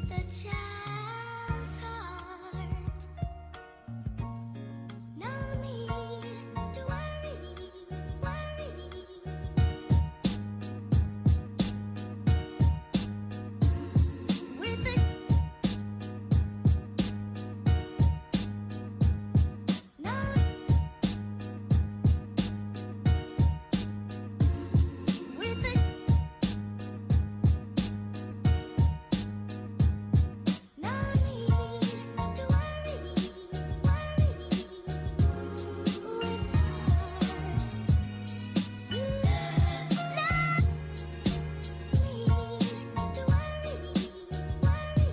the child's heart. No need to worry, worry. With the no with the no need to worry, worry. With heart, love need to worry, worry.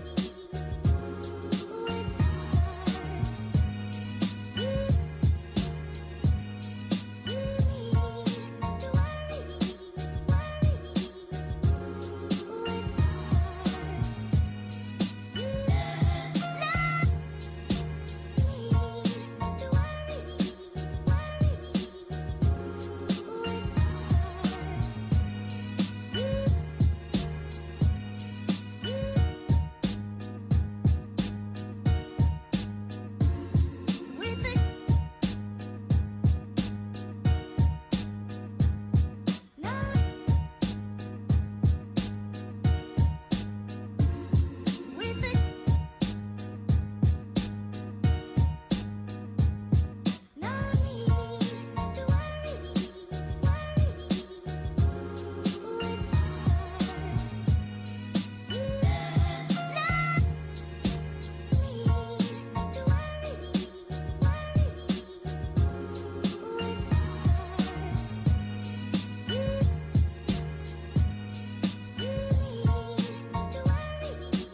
With heart, to worry, worry. With heart, to worry, with the no with the no need to worry, worry. With heart, love need to worry, worry. With heart, to worry, worry.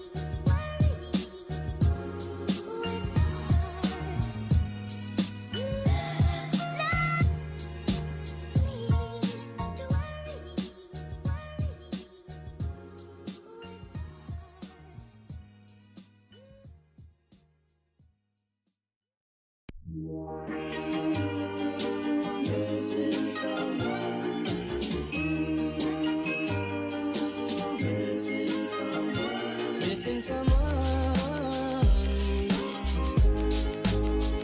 With heart, love need to worry, Missing someone,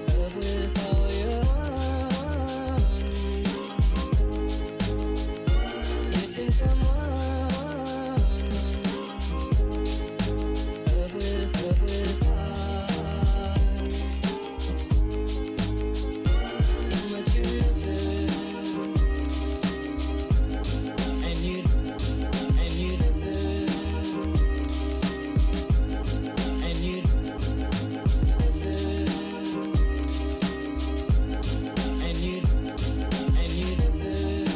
love with all your heart. Missing someone, love with heart. How much you miss it, and you miss it. And you listen, and you listen.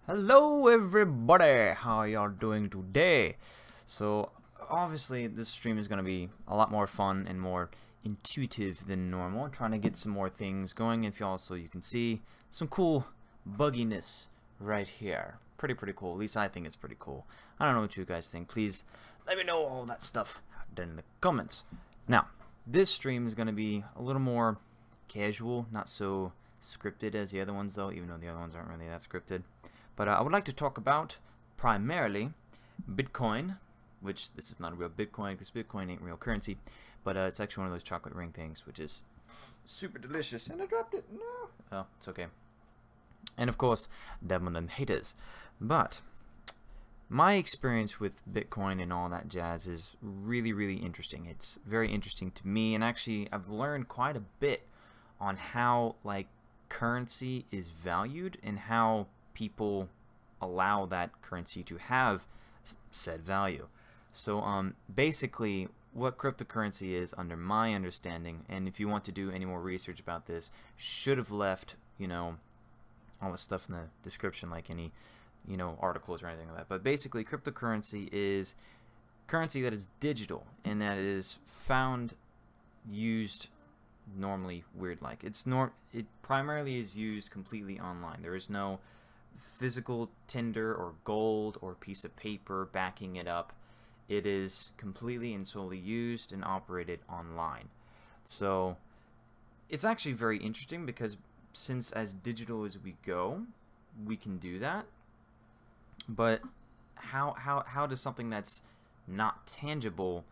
Hello everybody, how y'all doing today? So obviously this stream is going to be a lot more fun and more intuitive than normal. I'm trying to get some more things going, if y'all, so you can see some cool bugginess right here. Pretty cool, at least I think it's pretty cool. I don't know what you guys think. Please let me know all that stuff down in the comments. Now, this stream is going to be a little more casual, not so scripted as the other ones though, even though the other ones aren't really that scripted. But I would like to talk about primarily Bitcoin, which this is not a real Bitcoin because Bitcoin ain't real currency, but it's actually one of those chocolate ring things, which is super delicious. And I dropped it. No. Oh, it's okay. And of course, them them haters. But my experience with Bitcoin and all that jazz is really interesting. It's very interesting to me, and actually I've learned quite a bit on how like currency is valued and how people allow that currency to have said value. So basically what cryptocurrency is, under my understanding, and if you want to do any more research about this, should have left, you know, all the stuff in the description, like any, you know, articles or anything like that. But basically cryptocurrency is currency that is digital and that is found, used normally weird like. It primarily is used completely online. There is no physical tinder or gold or piece of paper backing it up. It is completely and solely used and operated online. So it's actually very interesting because since as digital as we go, we can do that. But how does something that's not tangible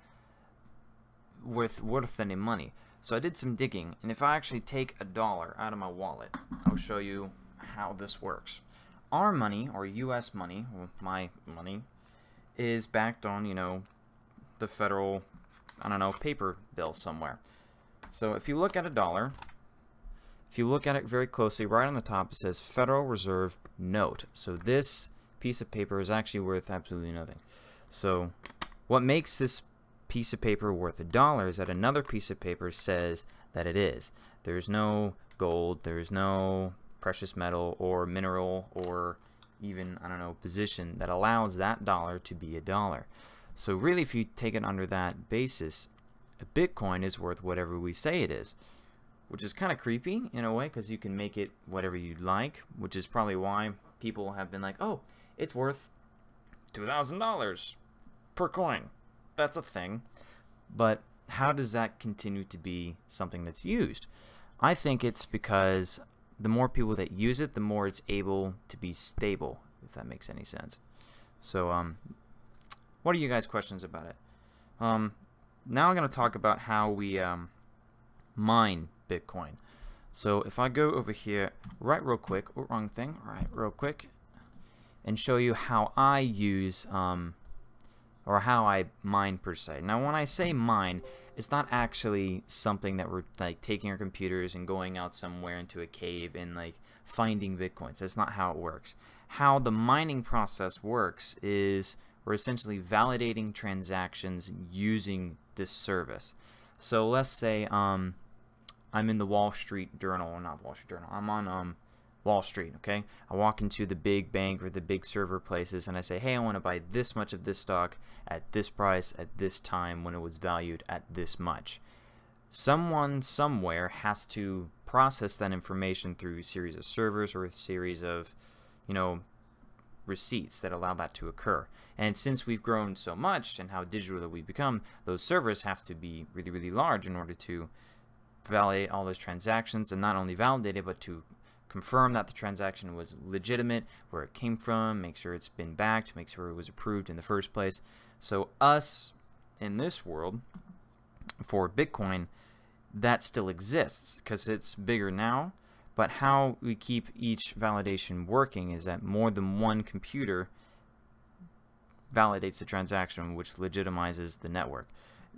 worth any money? So I did some digging, and if I actually take $1 out of my wallet, I'll show you how this works. Our money, or US money, well, my money, is backed on, you know, the federal, I don't know, paper bill somewhere. So if you look at $1, if you look at it very closely, right on the top it says Federal Reserve Note. So this piece of paper is actually worth absolutely nothing. So what makes this piece of paper worth $1 is that another piece of paper says that it is. There's no gold, there's no precious metal or mineral or even, I don't know, position that allows that dollar to be $1. So really, if you take it under that basis, a Bitcoin is worth whatever we say it is, which is kind of creepy in a way because you can make it whatever you'd like, which is probably why people have been like, oh, it's worth $2,000 per coin. That's a thing. But how does that continue to be something that's used? I think it's because the more people that use it, the more it's able to be stable, if that makes any sense. So what are you guys' questions about it? Now I'm going to talk about how we mine Bitcoin. So if I go over here right real quick, oh, wrong thing, right real quick, and show you how I use or how I mine per se. Now when I say mine, it's not actually something that we're like taking our computers and going out somewhere into a cave and like finding Bitcoins. That's not how it works. How the mining process works is we're essentially validating transactions using this service. So let's say I'm in the Wall Street Journal, or not Wall Street Journal, I'm on Wall Street, okay? I walk into the big bank or the big server places and I say, hey, I want to buy this much of this stock at this price at this time when it was valued at this much. Someone somewhere has to process that information through a series of servers or a series of, you know, receipts that allow that to occur. And since we've grown so much and how digital that we've become, those servers have to be really large in order to validate all those transactions, and not only validate it, but to confirm that the transaction was legitimate, where it came from, make sure it's been backed, make sure it was approved in the first place. So us in this world, for Bitcoin, that still exists because it's bigger now, but how we keep each validation working is that more than one computer validates the transaction, which legitimizes the network.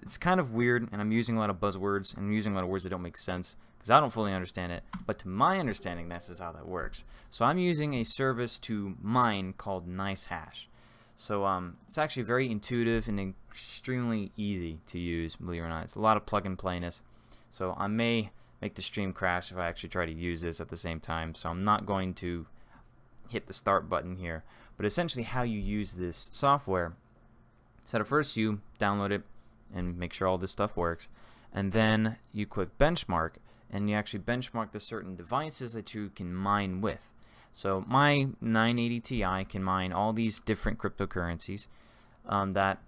It's kind of weird, and I'm using a lot of buzzwords, and I'm using a lot of words that don't make sense, because I don't fully understand it, but to my understanding, this is how that works. So I'm using a service to mine called NiceHash. So it's actually very intuitive and extremely easy to use, believe it or not. It's a lot of plug and playness. So I may make the stream crash if I actually try to use this at the same time, so I'm not going to hit the start button here. But essentially how you use this software, so at first you download it and make sure all this stuff works, and then you click benchmark, and you actually benchmark the certain devices that you can mine with. So my 980 Ti can mine all these different cryptocurrencies that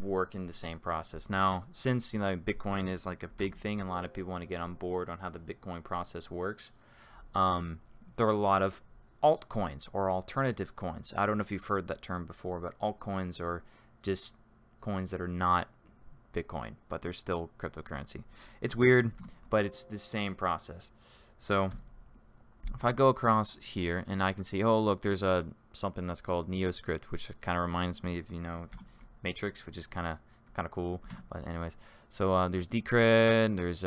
work in the same process. Now, since Bitcoin is like a big thing and a lot of people want to get on board on how the Bitcoin process works, there are a lot of altcoins or alternative coins. I don't know if you've heard that term before, but altcoins are just coins that are not Bitcoin, but they're still cryptocurrency. It's weird, but it's the same process. So if I go across here and I can see, oh look, there's something that's called NeoScript, which kind of reminds me of Matrix, which is kind of cool. But anyways, so there's Decred, there's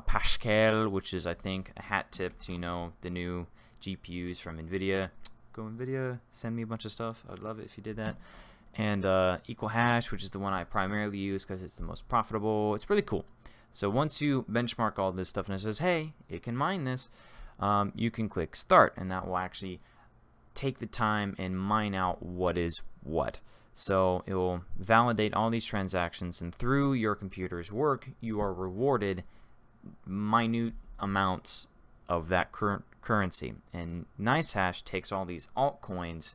Pascal, which is I think a hat tip to the new GPUs from NVIDIA. Go NVIDIA, send me a bunch of stuff. I'd love it if you did that. And Equal Hash, which is the one I primarily use because it's the most profitable. It's really cool. So once you benchmark all this stuff and it says, hey, it can mine this, you can click start, and that will actually take the time and mine out what is what. So it will validate all these transactions, and through your computer's work, you are rewarded minute amounts of that current currency. And NiceHash takes all these altcoins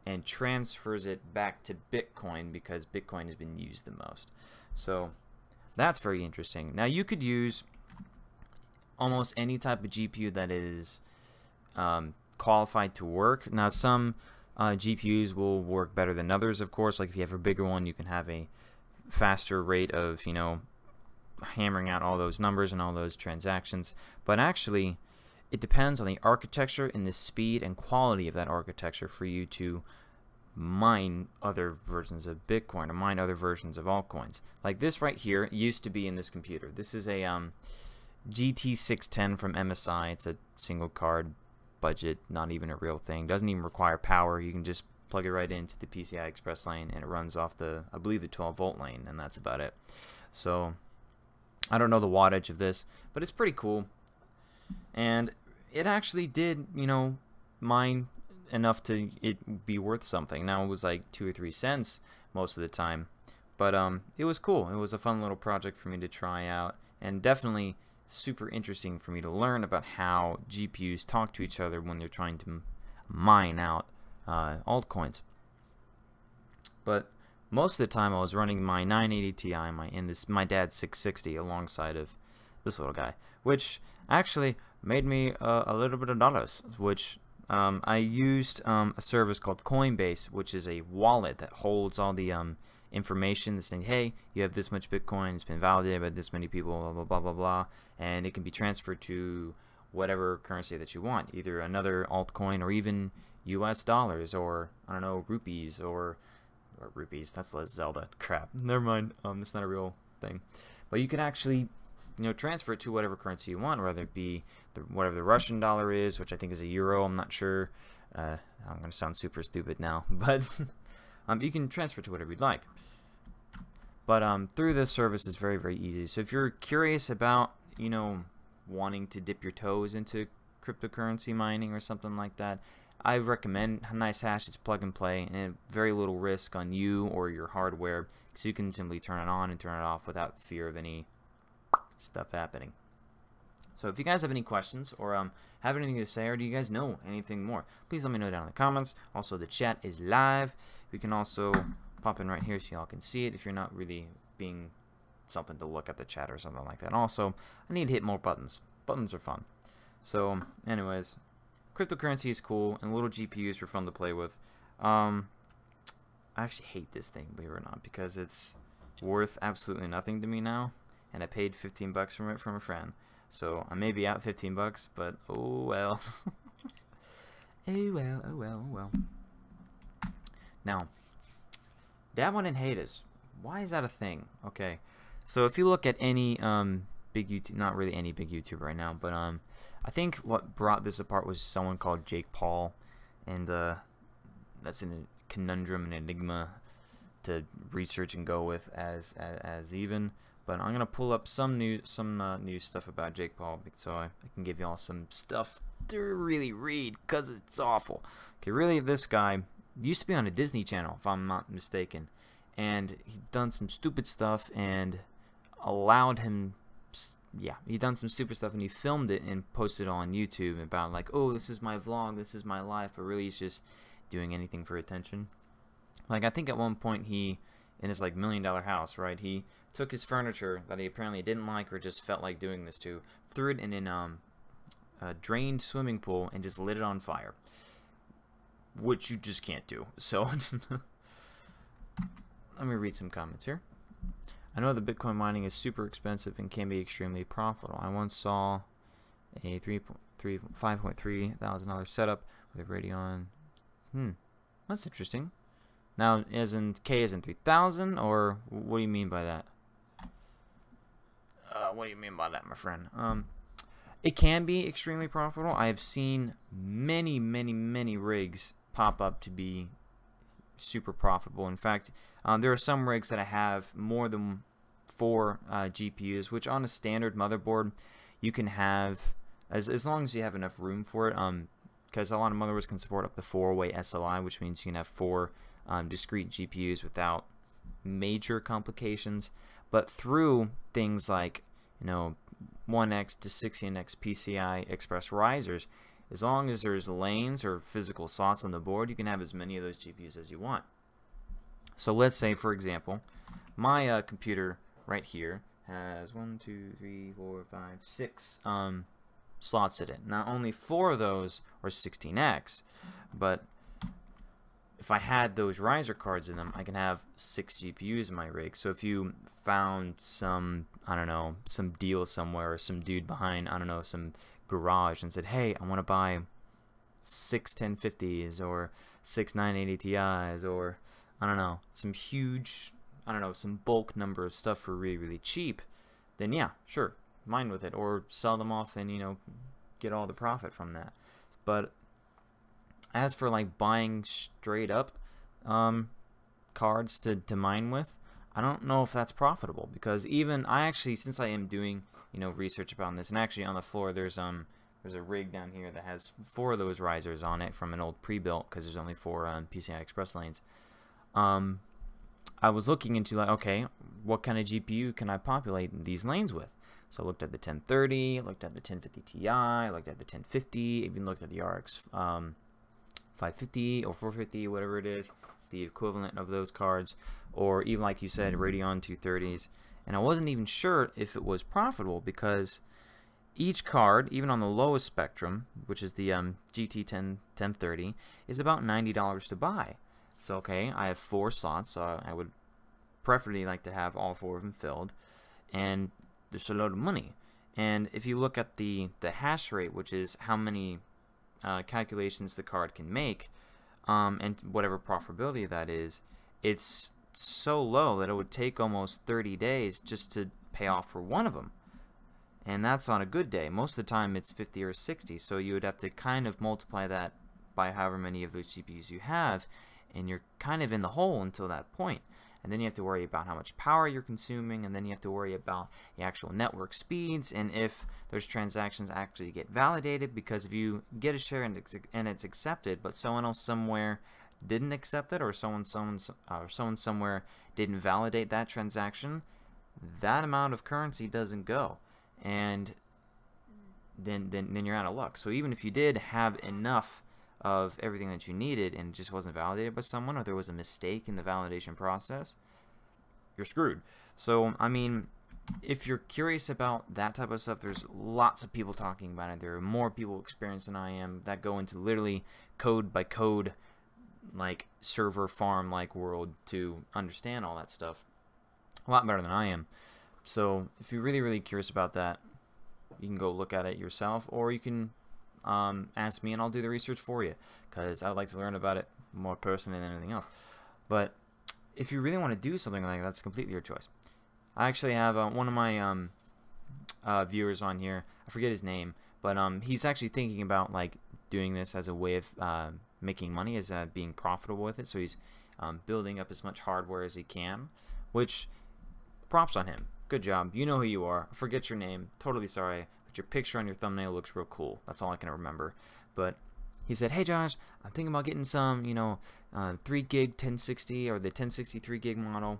and transfers it back to Bitcoin because Bitcoin has been used the most. So that's very interesting. Now you could use almost any type of GPU that is qualified to work. Now some GPUs will work better than others, of course. Like if you have a bigger one, you can have a faster rate of hammering out all those numbers and all those transactions. But actually it depends on the architecture and the speed and quality of that architecture for you to mine other versions of Bitcoin or mine other versions of altcoins. Like this right here used to be in this computer. This is a GT610 from MSI. It's a single card budget, not even a real thing. Doesn't even require power. You can just plug it right into the PCI Express lane and it runs off I believe the 12-volt lane, and that's about it. So I don't know the wattage of this, but it's pretty cool. And it actually did, mine enough to it be worth something. Now it was like 2 or 3 cents most of the time, but it was cool. It was a fun little project for me to try out, and definitely super interesting for me to learn about how GPUs talk to each other when they're trying to mine out altcoins. But most of the time I was running my 980 Ti, my dad's 660 alongside of this little guy, which actually made me a little bit of dollars, which I used a service called Coinbase, which is a wallet that holds all the information saying, hey, you have this much Bitcoin, it's been validated by this many people, blah, blah, blah, blah, blah, and it can be transferred to whatever currency that you want, either another altcoin or even US dollars or, I don't know, rupees or rupees, that's Zelda, crap, never mind, it's not a real thing. But you can actually transfer it to whatever currency you want, whether it be whatever the Russian dollar is, which I think is a euro, I'm not sure. I'm going to sound super stupid now, but you can transfer to whatever you'd like. But through this service is very, very easy. So if you're curious about, wanting to dip your toes into cryptocurrency mining or something like that, I recommend NiceHash. It's plug and play and very little risk on you or your hardware, because you can simply turn it on and turn it off without fear of any stuff happening. So if you guys have any questions or have anything to say, or do you guys know anything more, please let me know down in the comments. Also, the chat is live. We can also pop in right here so y'all can see it if you're not really being something to look at the chat or something like that. Also, I need to hit more buttons. Buttons are fun. So anyways, cryptocurrency is cool, and little GPUs are fun to play with. I actually hate this thing, believe it or not, because it's worth absolutely nothing to me now, and I paid 15 bucks from it from a friend. So I may be out 15 bucks, but oh well. Oh well, oh well, oh well. Now, dabbling in haters. Why is that a thing? Okay, so if you look at any big YouTube, not really any big YouTuber right now, but I think what brought this apart was someone called Jake Paul, and that's a conundrum, an enigma to research and go with as even. But I'm gonna pull up some new stuff about Jake Paul, so I can give y'all some stuff to really read because it's awful. Okay, really, this guy used to be on a Disney Channel, if I'm not mistaken, and he'd done some stupid stuff and allowed him. Yeah, he done some stupid stuff and he filmed it and posted it on YouTube about like, oh, this is my vlog, this is my life, but really he's just doing anything for attention. Like, I think at one point he, in his like $1 million house, right, he took his furniture that he apparently didn't like or just felt like doing this to, threw it in a drained swimming pool and just lit it on fire, which you just can't do. So let me read some comments here. I know that Bitcoin mining is super expensive and can be extremely profitable. I once saw a $5.3 thousand setup with a Radeon. That's interesting. Now, as in K as in 3000, or what do you mean by that? What do you mean by that, my friend? It can be extremely profitable. I have seen many rigs pop up to be super profitable. In fact, there are some rigs that have more than 4 GPUs, which on a standard motherboard you can have as long as you have enough room for it. Because a lot of motherboards can support up to 4-way SLI, which means you can have 4 discrete GPUs without major complications. But through things like 1x to 16x PCI Express risers, as long as there's lanes or physical slots on the board, you can have as many of those GPUs as you want. So let's say, for example, my computer right here has 6 slots in it. Now, only 4 of those are 16x, but if I had those riser cards in them, I can have 6 GPUs in my rig. So if you found some, I don't know, some deal somewhere, or some dude behind, I don't know, some garage and said, hey, I want to buy 6 1050s or 6 980 Ti's, or I don't know, some huge, I don't know, some bulk number of stuff for really cheap, then yeah, sure, mine with it, or sell them off and get all the profit from that. But as for like buying straight up cards to mine with, I don't know if that's profitable, because even I actually, since I am doing research about this, and actually on the floor there's a rig down here that has 4 of those risers on it from an old pre-built, because there's only 4 PCI Express lanes. I was looking into like, okay, what kind of GPU can I populate these lanes with? So I looked at the 1030, looked at the 1050 Ti, looked at the 1050, even looked at the RX 550 or 450, whatever it is, the equivalent of those cards, or even like you said, Radeon 230s. And I wasn't even sure if it was profitable, because each card, even on the lowest spectrum, which is the GT 1030, is about $90 to buy. So okay, I have 4 slots, so I would preferably like to have all 4 of them filled, and there's a load of money. And if you look at the hash rate, which is how many calculations the card can make, and whatever profitability that is, it's so low that it would take almost 30 days just to pay off for one of them. And that's on a good day. Most of the time it's 50 or 60, so you would have to kind of multiply that by however many of those GPUs you have, and you're kind of in the hole until that point. And then you have to worry about how much power you're consuming, and then you have to worry about the actual network speeds, and if those transactions actually get validated, because if you get a share and it's accepted, but someone else somewhere didn't accept it, or someone somewhere didn't validate that transaction, that amount of currency doesn't go, and then you're out of luck. So even if you did have enough of everything that you needed and it just wasn't validated by someone, or there was a mistake in the validation process, you're screwed. So I mean, if you're curious about that type of stuff, there's lots of people talking about it. There are more people experienced than I am that go into literally code by code, like server farm like world, to understand all that stuff a lot better than I am. So if you're really curious about that, you can go look at it yourself, or you can ask me and I'll do the research for you, because I would like to learn about it more personally than anything else. But if you really want to do something like that, that's completely your choice. I actually have one of my viewers on here, I forget his name, but he's actually thinking about like doing this as a way of making money, as being profitable with it. So he's building up as much hardware as he can, which props on him. Good job. You know who you are. I forget your name. Totally sorry. your picture on your thumbnail looks real cool. That's all I can remember. But he said, hey Josh, I'm thinking about getting some, 3 gig 1060 or the 1060 3 gig model.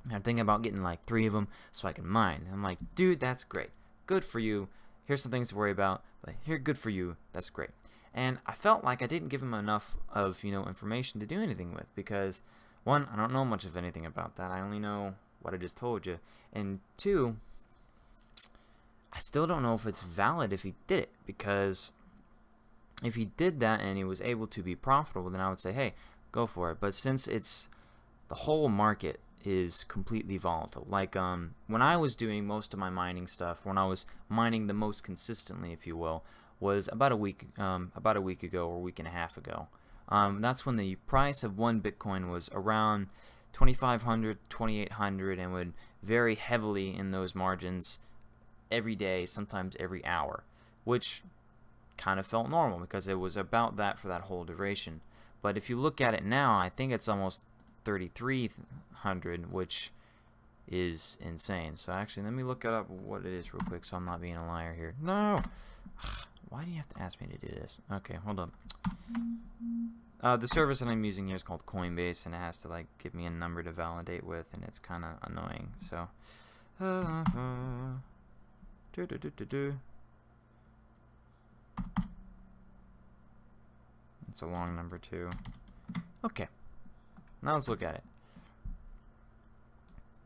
And I'm thinking about getting like 3 of them so I can mine. And I'm like, dude, that's great. Good for you. Here's some things to worry about. But here, good for you. That's great. And I felt like I didn't give him enough of, information to do anything with, because one, I don't know much of anything about that. I only know what I just told you. And two, I still don't know if it's valid if he did it, because if he did that and he was able to be profitable, then I would say, hey, go for it. But since it's the whole market is completely volatile, like when I was doing most of my mining stuff, when I was mining the most consistently, if you will, was about a week ago or a week and a half ago. That's when the price of one Bitcoin was around 2,500, 2,800, and would vary heavily in those margins every day, sometimes every hour, which kind of felt normal because it was about that for that whole duration. But if you look at it now, I think it's almost 3,300, which is insane. So actually, let me look up what it is real quick so I'm not being a liar here. No! Why do you have to ask me to do this? Okay, hold up. The service that I'm using here is called Coinbase, and it has to like give me a number to validate with, and it's kind of annoying. So, it's a long number too. Okay, now let's look at it.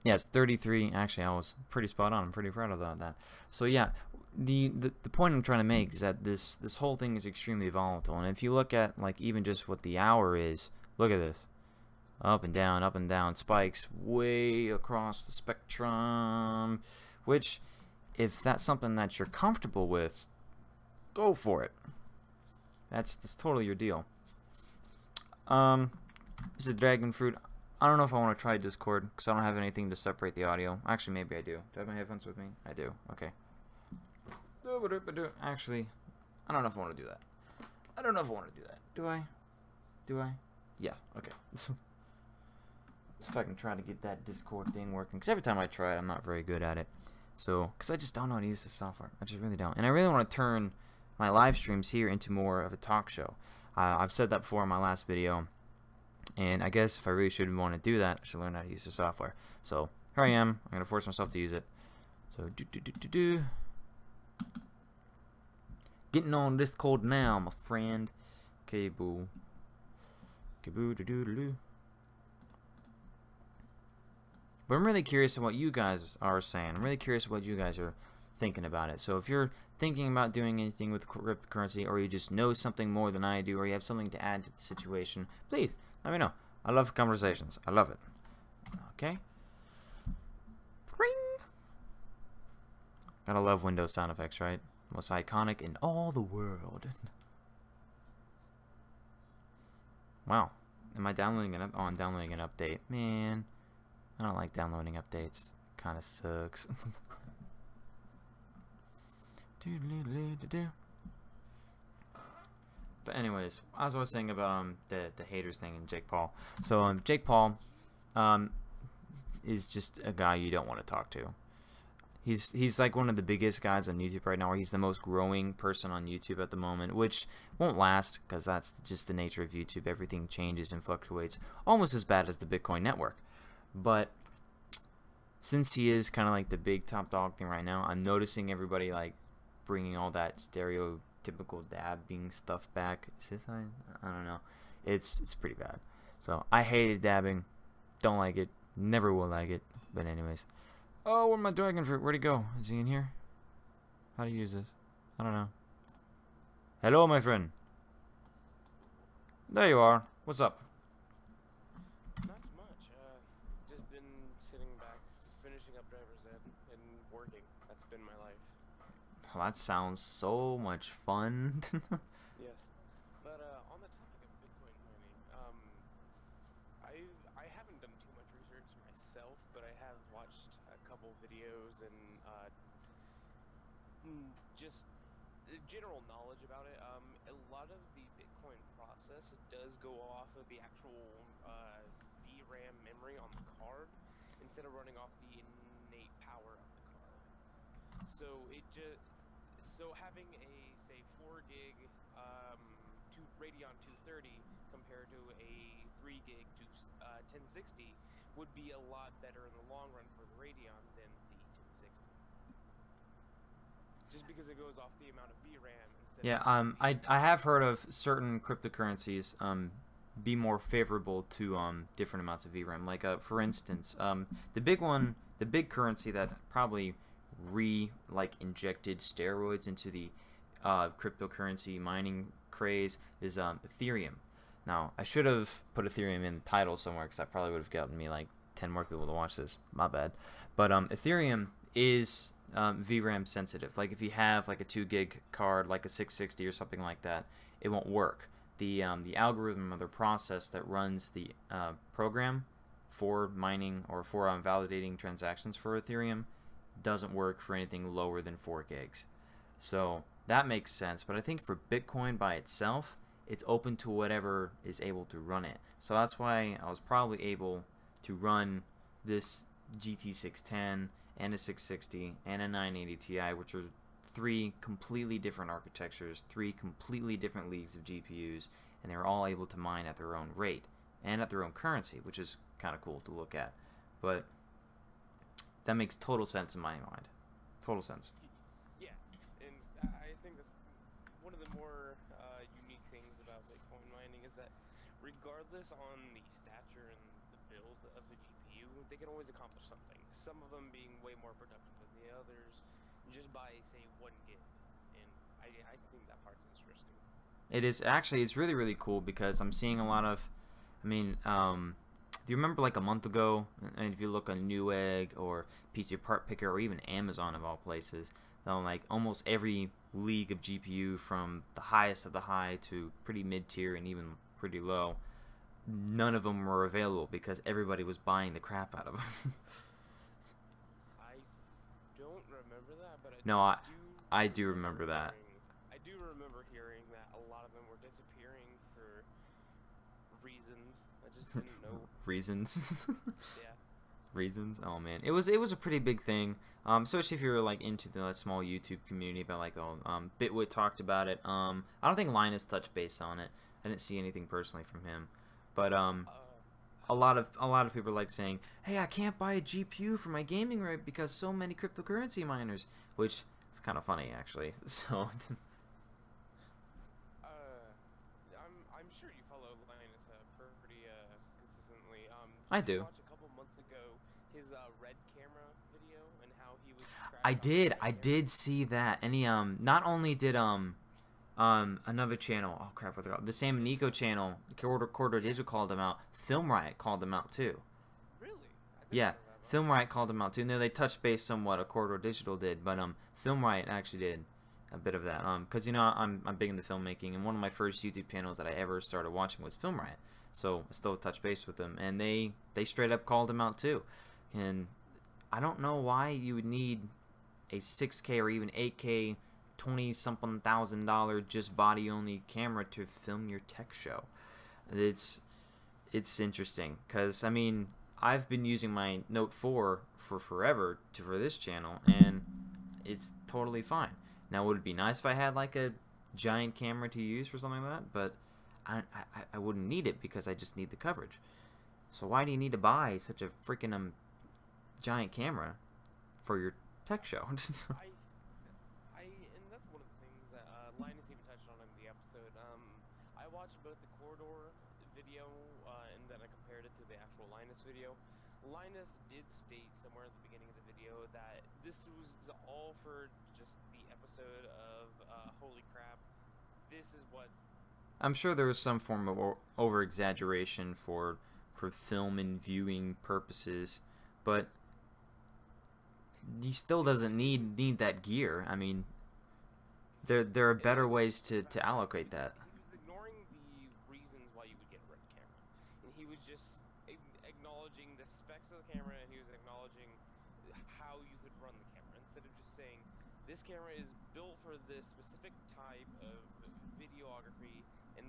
Yeah, it's 33. Actually, I was pretty spot on. I'm pretty proud of that. So yeah, the point I'm trying to make is that this whole thing is extremely volatile. And if you look at like even just what the hour is, look at this. Up and down, spikes way across the spectrum. Which, if that's something that you're comfortable with, go for it. That's totally your deal. This is dragon fruit. I don't know if I want to try Discord because I don't have anything to separate the audio. Actually, maybe I do. Do I have my headphones with me? I do. Okay. Actually, I don't know if I want to do that. I don't know if I want to do that. Do I? Do I? Yeah. Okay. Let's see if I can try to get that Discord thing working. Because every time I try it, I'm not very good at it. So, because I just don't know how to use the software. I just really don't. And I really want to turn my live streams here into more of a talk show. I've said that before in my last video. And I guess if I really should want to do that, I should learn how to use the software. So here I am. I'm going to force myself to use it. So getting on Discord now, my friend. Okay, boo. Okay, boo. But I'm really curious what you guys are saying. I'm really curious what you guys are thinking about it. So if you're thinking about doing anything with cryptocurrency, or you just know something more than I do, or you have something to add to the situation, please let me know. I love conversations. I love it. Okay. Ring. Gotta love Windows sound effects, right? Most iconic in all the world. Wow. Am I downloading an I'm downloading an update. Man, I don't like downloading updates. Kinda sucks. But anyways, as I was saying about the haters thing and Jake Paul. So Jake Paul is just a guy you don't want to talk to. He's like one of the biggest guys on YouTube right now, or he's the most growing person on YouTube at the moment, which won't last because that's just the nature of YouTube. Everything changes and fluctuates almost as bad as the Bitcoin network. But since he is kind of like the big top dog thing right now, I'm noticing everybody like bringing all that stereotypical dabbing stuff back. Is this I don't know. It's pretty bad. So I hated dabbing. Don't like it. Never will like it. But anyways. Oh, where's my dragon fruit? Where'd he go? Is he in here? How do you use this? I don't know. Hello, my friend. There you are. What's up? Not much. Just been sitting back, finishing up driver's ed and working. That's been my life. Well, that sounds so much fun. Yes. But on the topic of Bitcoin mining, I haven't done too much research myself, but I have watched a couple videos and just general knowledge about it. A lot of the Bitcoin process does go off of the actual VRAM memory on the card instead of running off the innate power of the card. So it just So having a say 4 gig Radeon 230 compared to a 3 gig to 1060 would be a lot better in the long run for the Radeon than the 1060. Just because it goes off the amount of VRAM instead Yeah, of I have heard of certain cryptocurrencies be more favorable to different amounts of VRAM. Like for instance, the big currency that probably injected steroids into the cryptocurrency mining craze is Ethereum. Now, I should have put Ethereum in the title somewhere because that probably would have gotten me like 10 more people to watch this. My bad. But Ethereum is VRAM sensitive. Like if you have like a 2 gig card, like a 660 or something like that, it won't work. The algorithm or the process that runs the program for mining or for validating transactions for Ethereum doesn't work for anything lower than 4 gigs. So that makes sense, but I think for Bitcoin by itself, it's open to whatever is able to run it. So that's why I was probably able to run this GT610 and a 660 and a 980 Ti, which are 3 completely different architectures, 3 completely different leagues of GPUs, and they're all able to mine at their own rate and at their own currency, which is kind of cool to look at. But that makes total sense in my mind. Total sense. Yeah, and I think that's one of the more unique things about Bitcoin mining is that regardless on the stature and the build of the GPU, they can always accomplish something. Some of them being way more productive than the others, just by say 1 gig, and I think that part's interesting. It is actually, it's really, really cool because I'm seeing a lot of, I mean, do you remember like a month ago, and if you look on Newegg or PC Part Picker or even Amazon of all places, they'll like almost every league of GPU from the highest of the high to pretty mid-tier and even pretty low, none of them were available because everybody was buying the crap out of them. I don't remember that, but No, I do remember that. I do remember hearing that a lot of them were disappearing for reasons I just didn't know. Reasons. Yeah. Reasons. Oh man, it was a pretty big thing, especially if you're like into the small YouTube community. But like, Bitwit talked about it. I don't think Linus touched base on it. I didn't see anything personally from him, but a lot of people are like saying, "Hey, I can't buy a GPU for my gaming rig because so many cryptocurrency miners," which is kind of funny actually. So. I'm sure you follow Linus pretty consistently. I did you do. watch a couple months ago his red camera video and how he was. I did see that, and he not only did another channel, oh crap, what they're called, the Sam Nico channel, Corridor Digital called him out. Film Riot called him out too. Really? Yeah, Film Riot called him out too. No, they touched base somewhat. A Corridor Digital did, but Film Riot actually did a bit of that. Cause you know I'm big into filmmaking, and one of my first YouTube channels that I ever started watching was Film Riot. So I still touch base with them, and they straight up called him out too. And I don't know why you would need a 6K or even 8K, $20-something thousand just body only camera to film your tech show. It's interesting, cause I mean I've been using my Note 4 for forever for this channel, and it's totally fine. Now, would it be nice if I had like a giant camera to use for something like that? But I wouldn't need it because I just need the coverage. So why do you need to buy such a freaking giant camera for your tech show? and that's one of the things that Linus even touched on in the episode. I watched both the Corridor video and then I compared it to the actual Linus video. Linus did state somewhere at the beginning of the video that this was all for just the episode of holy crap, this is what. I'm sure there was some form of over-exaggeration for film and viewing purposes, but he still doesn't need that gear. I mean, there are better ways to allocate that. He was ignoring the reasons why you would get a red camera, and he was just acknowledging the specs of the camera, and he was acknowledging how you could run the camera instead of just saying this camera is built for this specific type of videography, and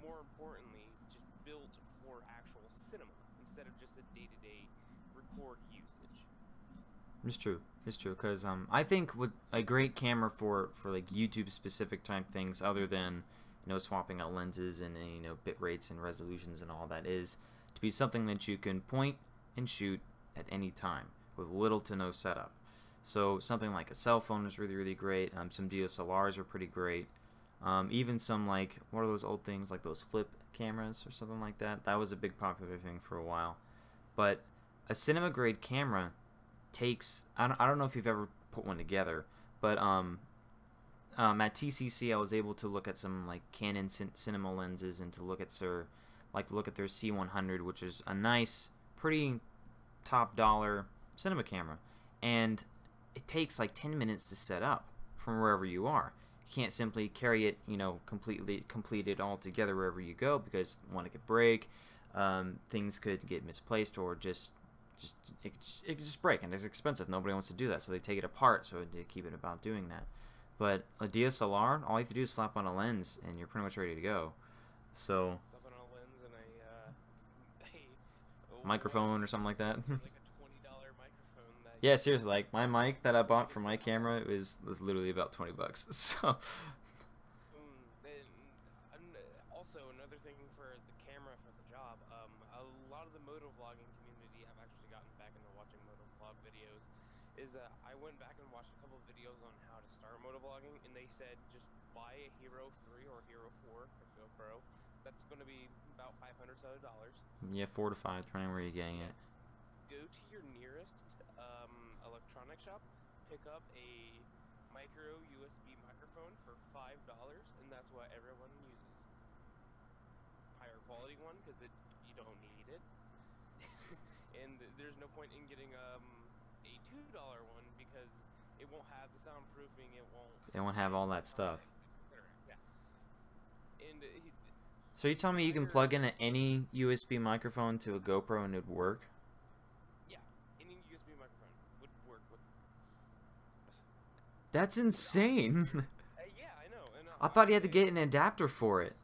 more importantly, just built for actual cinema instead of just a day-to-day record usage. It's true. It's true, because I think with a great camera for like YouTube specific type things, other than swapping out lenses and bit rates and resolutions and all that, is to be something that you can point and shoot at any time with little to no setup. So something like a cell phone is really great. Some DSLRs are pretty great. Even some, like, what are those old things, like those flip cameras or something like that? That was a big popular thing for a while. But a cinema grade camera takes, I don't know if you've ever put one together, but at TCC I was able to look at some like Canon cinema lenses and to look at their C100, which is a nice, pretty top dollar cinema camera, and it takes like 10 minutes to set up from wherever you are. You can't simply carry it, completed all together wherever you go, because one, it could break, things could get misplaced, or it could just break, and it's expensive. Nobody wants to do that, so they take it apart, so they keep it about doing that. But a DSLR, all you have to do is slap on a lens, and you're pretty much ready to go. So Stuff on a lens and a microphone or something like that. like a $20 microphone. That Yeah, seriously, like my mic that I bought for my camera was literally about $20. So And also another thing for the camera for the job, a lot of the motovlogging community have actually gotten back into watching motovlog videos. Is I went back and watched a couple of videos on how to start motovlogging, and they said just buy a Hero 3 or Hero 4 or GoPro. That's going to be about $500. yeah, 4 to 5, depending on where you're getting it. Go to your nearest electronic shop, pick up a micro USB microphone for $5, and that's what everyone uses. Higher quality one, because you don't need it, and there's no point in getting a $2 one, because it won't have the soundproofing. They won't have all that stuff. Yeah. And So you telling me you can plug in any USB microphone to a GoPro and it'd work? yeah, any USB microphone would work with. That's insane. Yeah, I know. And, I thought you had to get an adapter for it.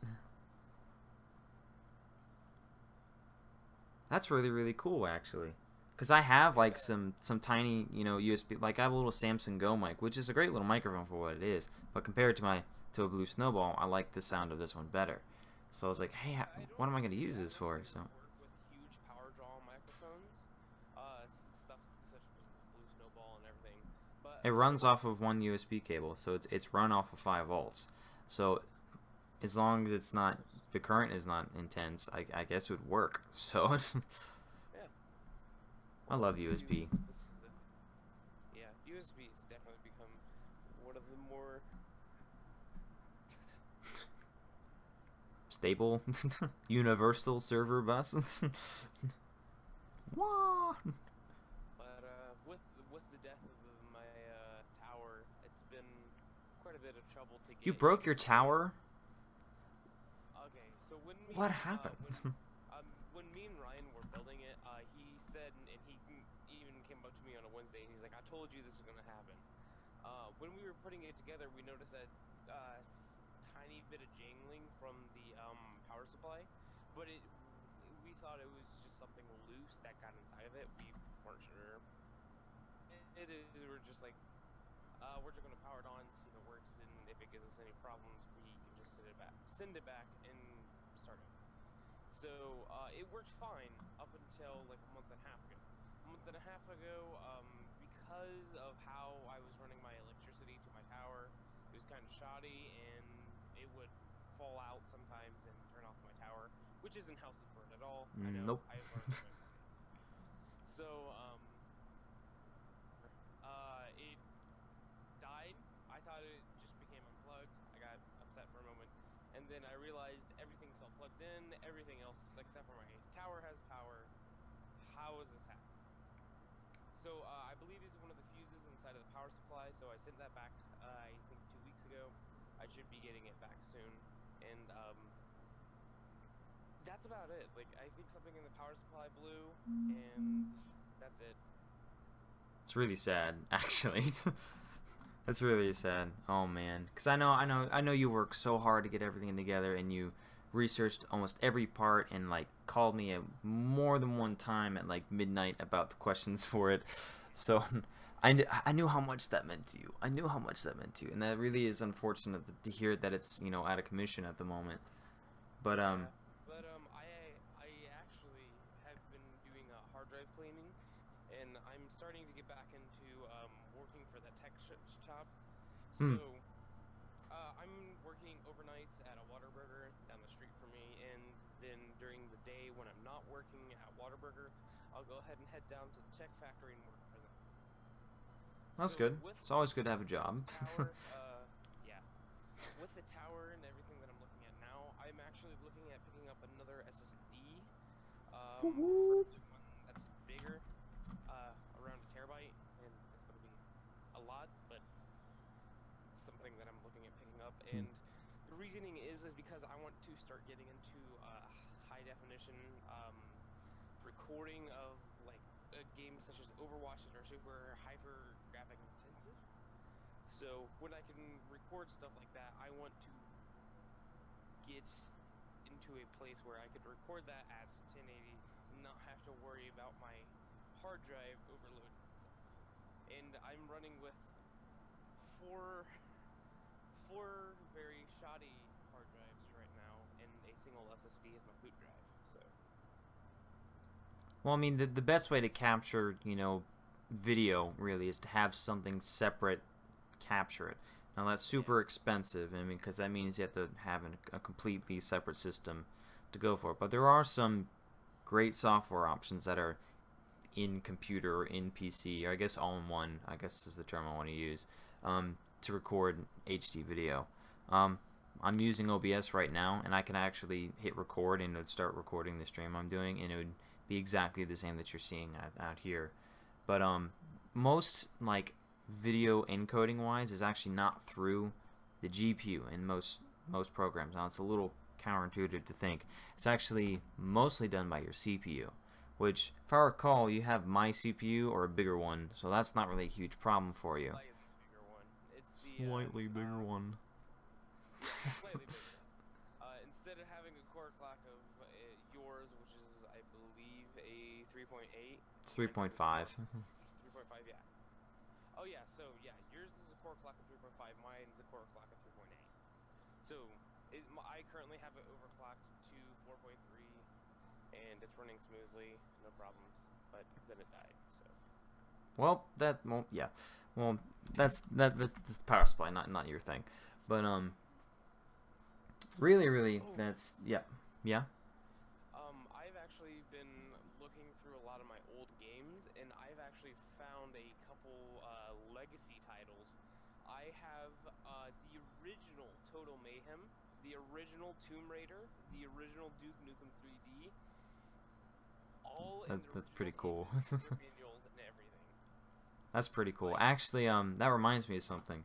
That's really cool, actually. Because I have like some tiny, USB, like I have a little Samson Go mic, which is a great little microphone for what it is. But compared to a Blue Snowball, I like the sound of this one better. So I was like, hey, what am I going to use this for? So Work with huge power draw microphones, stuff such as Blue Snowball and everything. But it runs off of one USB cable, so it's run off of 5 volts. So as long as the current is not intense, I guess it would work. So yeah, I love USB. Yeah, USB has definitely become one of the more Stable, universal server bus. Wah! But with the death of my tower, it's been quite a bit of trouble to get. You broke your tower? Okay, so when me What and, happened? when me and Ryan were building it, he said, and he even came up to me on a Wednesday, and he's like, "I told you this was gonna happen." When we were putting it together, we noticed that tiny bit of jangling from the power supply, but we thought it was just something loose that got inside of it. We weren't sure. We were just like, we're just gonna power it on, see if it works, and if it gives us any problems, we can just send it back, and start it. So it worked fine up until like a month and a half ago. A month and a half ago, because of how I was running my electricity to my tower, it was kind of shoddy, and it would fall out sometimes and turn off my tower, which isn't healthy for it at all. I know. Nope. I learned from my mistakes. So it died. I thought it just became unplugged. I got upset for a moment, and then I realized everything's all plugged in. Everything else except for my tower has power. How is this happening? So I believe it's one of the fuses inside of the power supply. So I sent that back. I think 2 weeks ago. I should be getting it back soon, and that's about it. Like, I think something in the power supply blew, and that's it. It's really sad, actually. That's really sad. Oh man, because I know you work so hard to get everything together, and you researched almost every part, and like called me more than one time at like midnight about the questions for it. So I knew how much that meant to you. I knew how much that meant to you, and that really is unfortunate to hear that it's, you know, out of commission at the moment. But But I actually have been doing hard drive cleaning, and I'm starting to get back into working for that tech shop. Hmm. So I'm working overnights at a Whataburger down the street from me, and then during the day when I'm not working at Whataburger, I'll go ahead and head down to the Czech factory and work for them. that's So good. with It's always good to have a job. tower, yeah. With the tower and everything that I'm looking at now, I'm actually looking at picking up another SSD. Whoop. Preferably one that's bigger, around a terabyte, and it's going to be a lot, but it's something that I'm looking at picking up. And the reasoning is because I want to start getting into high definition recording of like games such as Overwatch that are super hyper graphic intensive. So when I can record stuff like that, I want to get into a place where I could record that as 1080 and not have to worry about my hard drive overloading itself. And I'm running with four very shoddy hard drives right now, and a single SSD is my boot drive. So Well, I mean, the best way to capture, you know, video really is to have something separate capture it. Now that's super expensive, I mean, because that means you have to have a completely separate system to go for it. But there are some great software options that are in computer or in PC, or I guess all in one, I guess is the term I want to use, to record HD video. I'm using OBS right now, and I can actually hit record and it would start recording the stream I'm doing, and it would be exactly the same that you're seeing out here. But most like video encoding wise is actually not through the GPU in most programs. Now it's a little counterintuitive to think it's actually mostly done by your CPU, which if I recall you have my CPU or a bigger one, so that's not really a huge problem for you. slightly bigger one. It's the one. slightly bigger. Instead of having a core clock of yours, which is I believe a 3.8. It's 3.5. 3.5, yeah. Oh yeah, so yeah, yours is a core clock of 3.5, mine's a core clock of 3.8. So I currently have it overclocked to 4.3, and it's running smoothly, no problems. But then it died. So Well, yeah. Well, that's the power supply, not your thing. But really, that's yeah. I've actually been looking through a lot of my old games, and I've actually found a couple legacy titles. I have the original Total Mayhem, the original Tomb Raider, the original Duke Nukem 3D. All in the That's pretty original cool. cases, their manuals and everything. That's pretty cool. Actually, that reminds me of something.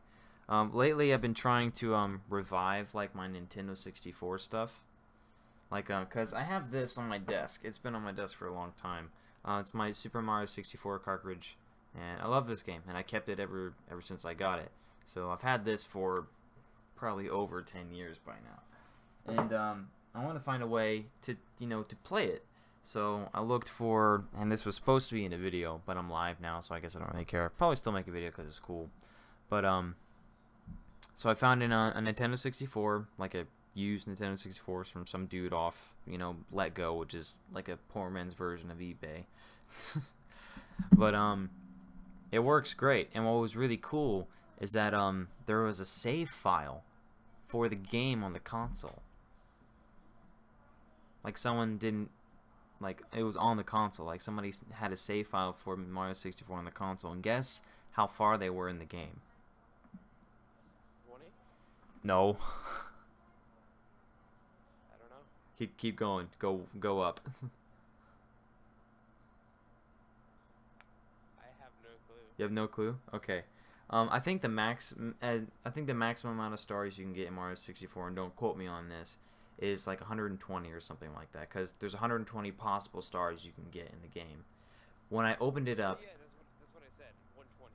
Lately I've been trying to revive like my Nintendo 64 stuff. Like, cause I have this on my desk. It's been on my desk for a long time. It's my Super Mario 64 cartridge, and I love this game, and I kept it ever since I got it. So I've had this for probably over 10 years by now, and I want to find a way to to play it. So I looked for, and this was supposed to be in a video, but I'm live now, so I guess I don't really care. Probably still make a video because it's cool. But so I found in a Nintendo 64, like a used Nintendo 64 from some dude off, Let Go, which is like a poor man's version of eBay. But it works great. And what was really cool is that there was a save file for the game on the console. Like someone didn't, like it was on the console. Like somebody had a save file for Mario 64 on the console, and guess how far they were in the game? 20? No. I don't know. Keep going. Go up. I have no clue. You have no clue? Okay. I think the maximum amount of stars you can get in Mario 64, and don't quote me on this, is like 120 or something like that, because there's 120 possible stars you can get in the game. When I opened it up, Yeah, that's what I said. 120.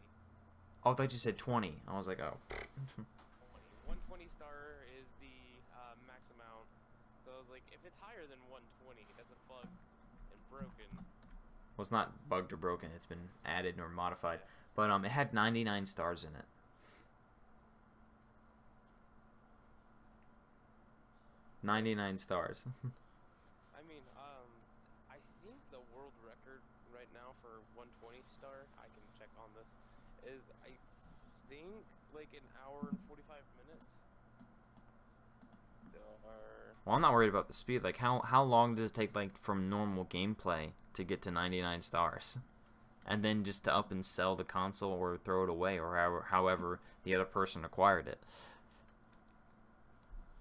oh, I thought you said 20. I was like, oh. 120 star is the max amount. So I was like, if it's higher than 120, that's a bug and broken. Well, it's not bugged or broken. It's been added or modified. But it had 99 stars in it. $99 stars. I mean, I think the world record right now for 120 star, I can check on this, is I think like an hour and 45 minutes. Well, I'm not worried about the speed. Like, how long does it take, like, from normal gameplay to get to 99 stars? And then just to up and sell the console or throw it away, or however the other person acquired it.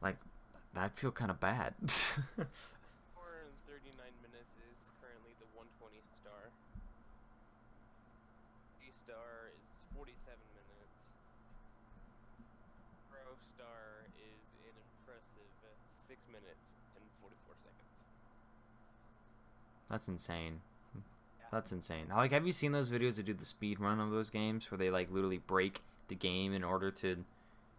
Like, that'd feel kind of bad. 4 and 39 minutes is currently the 120 star. Star is 47 minutes. Pro star is an impressive 6 minutes and 44 seconds. That's insane. Yeah. That's insane. Like, have you seen those videos that do the speed run of those games where they like literally break the game in order to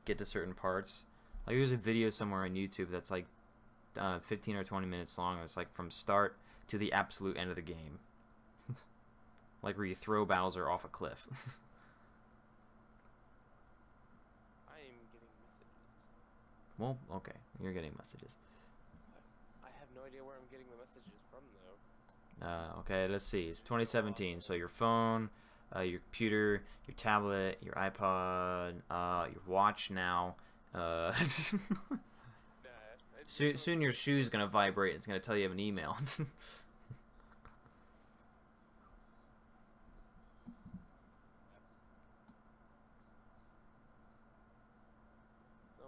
get to certain parts? Like, there's a video somewhere on YouTube that's like 15 or 20 minutes long. It's like from start to the absolute end of the game. Like where you throw Bowser off a cliff. I am getting messages. Well, okay, you're getting messages. I have no idea where I'm getting the messages from though. Okay, let's see. It's 2017, so your phone, your computer, your tablet, your iPod, your watch now. Soon your shoe's gonna vibrate. It's gonna tell you have an email. So,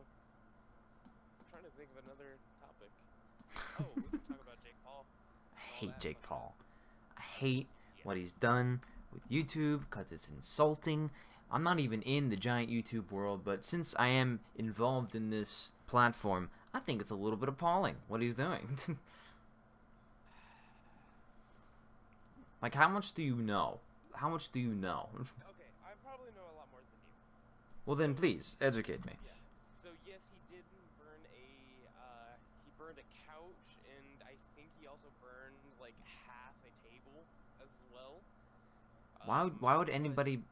I'm trying to think of another topic. Oh, we can talk about Jake Paul. I hate Jake Paul. I hate what he's done with YouTube because it's insulting. I'm not even in the giant YouTube world, but since I am involved in this platform, I think it's a little bit appalling what he's doing. Like, how much do you know? How much do you know? Okay, I probably know a lot more than you. Well, then please educate me. Yeah. So yes, he did burn he burned a couch, and I think he also burned like half a table as well. Why would but anybody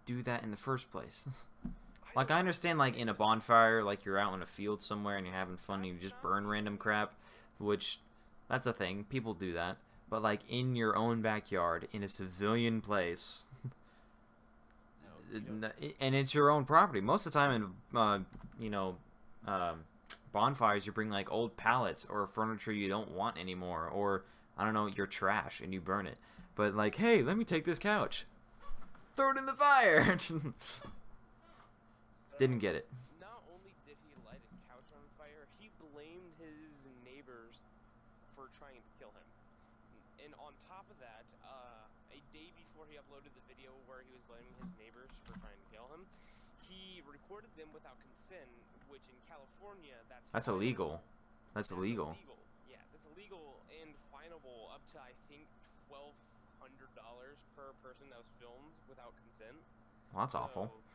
do that in the first place? I Like, I don't- understand, like, in a bonfire, like, you're out in a field somewhere and you're having fun and you just burn random crap, which, that's a thing, people do that. But, like, in your own backyard, in a civilian place, and it's your own property. Most of the time in, bonfires, you bring, like, old pallets or furniture you don't want anymore, or, I don't know, your trash, and you burn it. But, like, hey, let me take this couch. Throw it in the fire! Didn't get it. Not only did he light a couch on fire, he blamed his neighbors for trying to kill him. And on top of that, a day before he uploaded the video where he was blaming his neighbors for trying to kill him, he recorded them without consent, which in California, That's illegal. That's illegal. Yeah, that's illegal and finable up to, I think, $1,200 per person that was filmed without consent. Well, that's awful. So,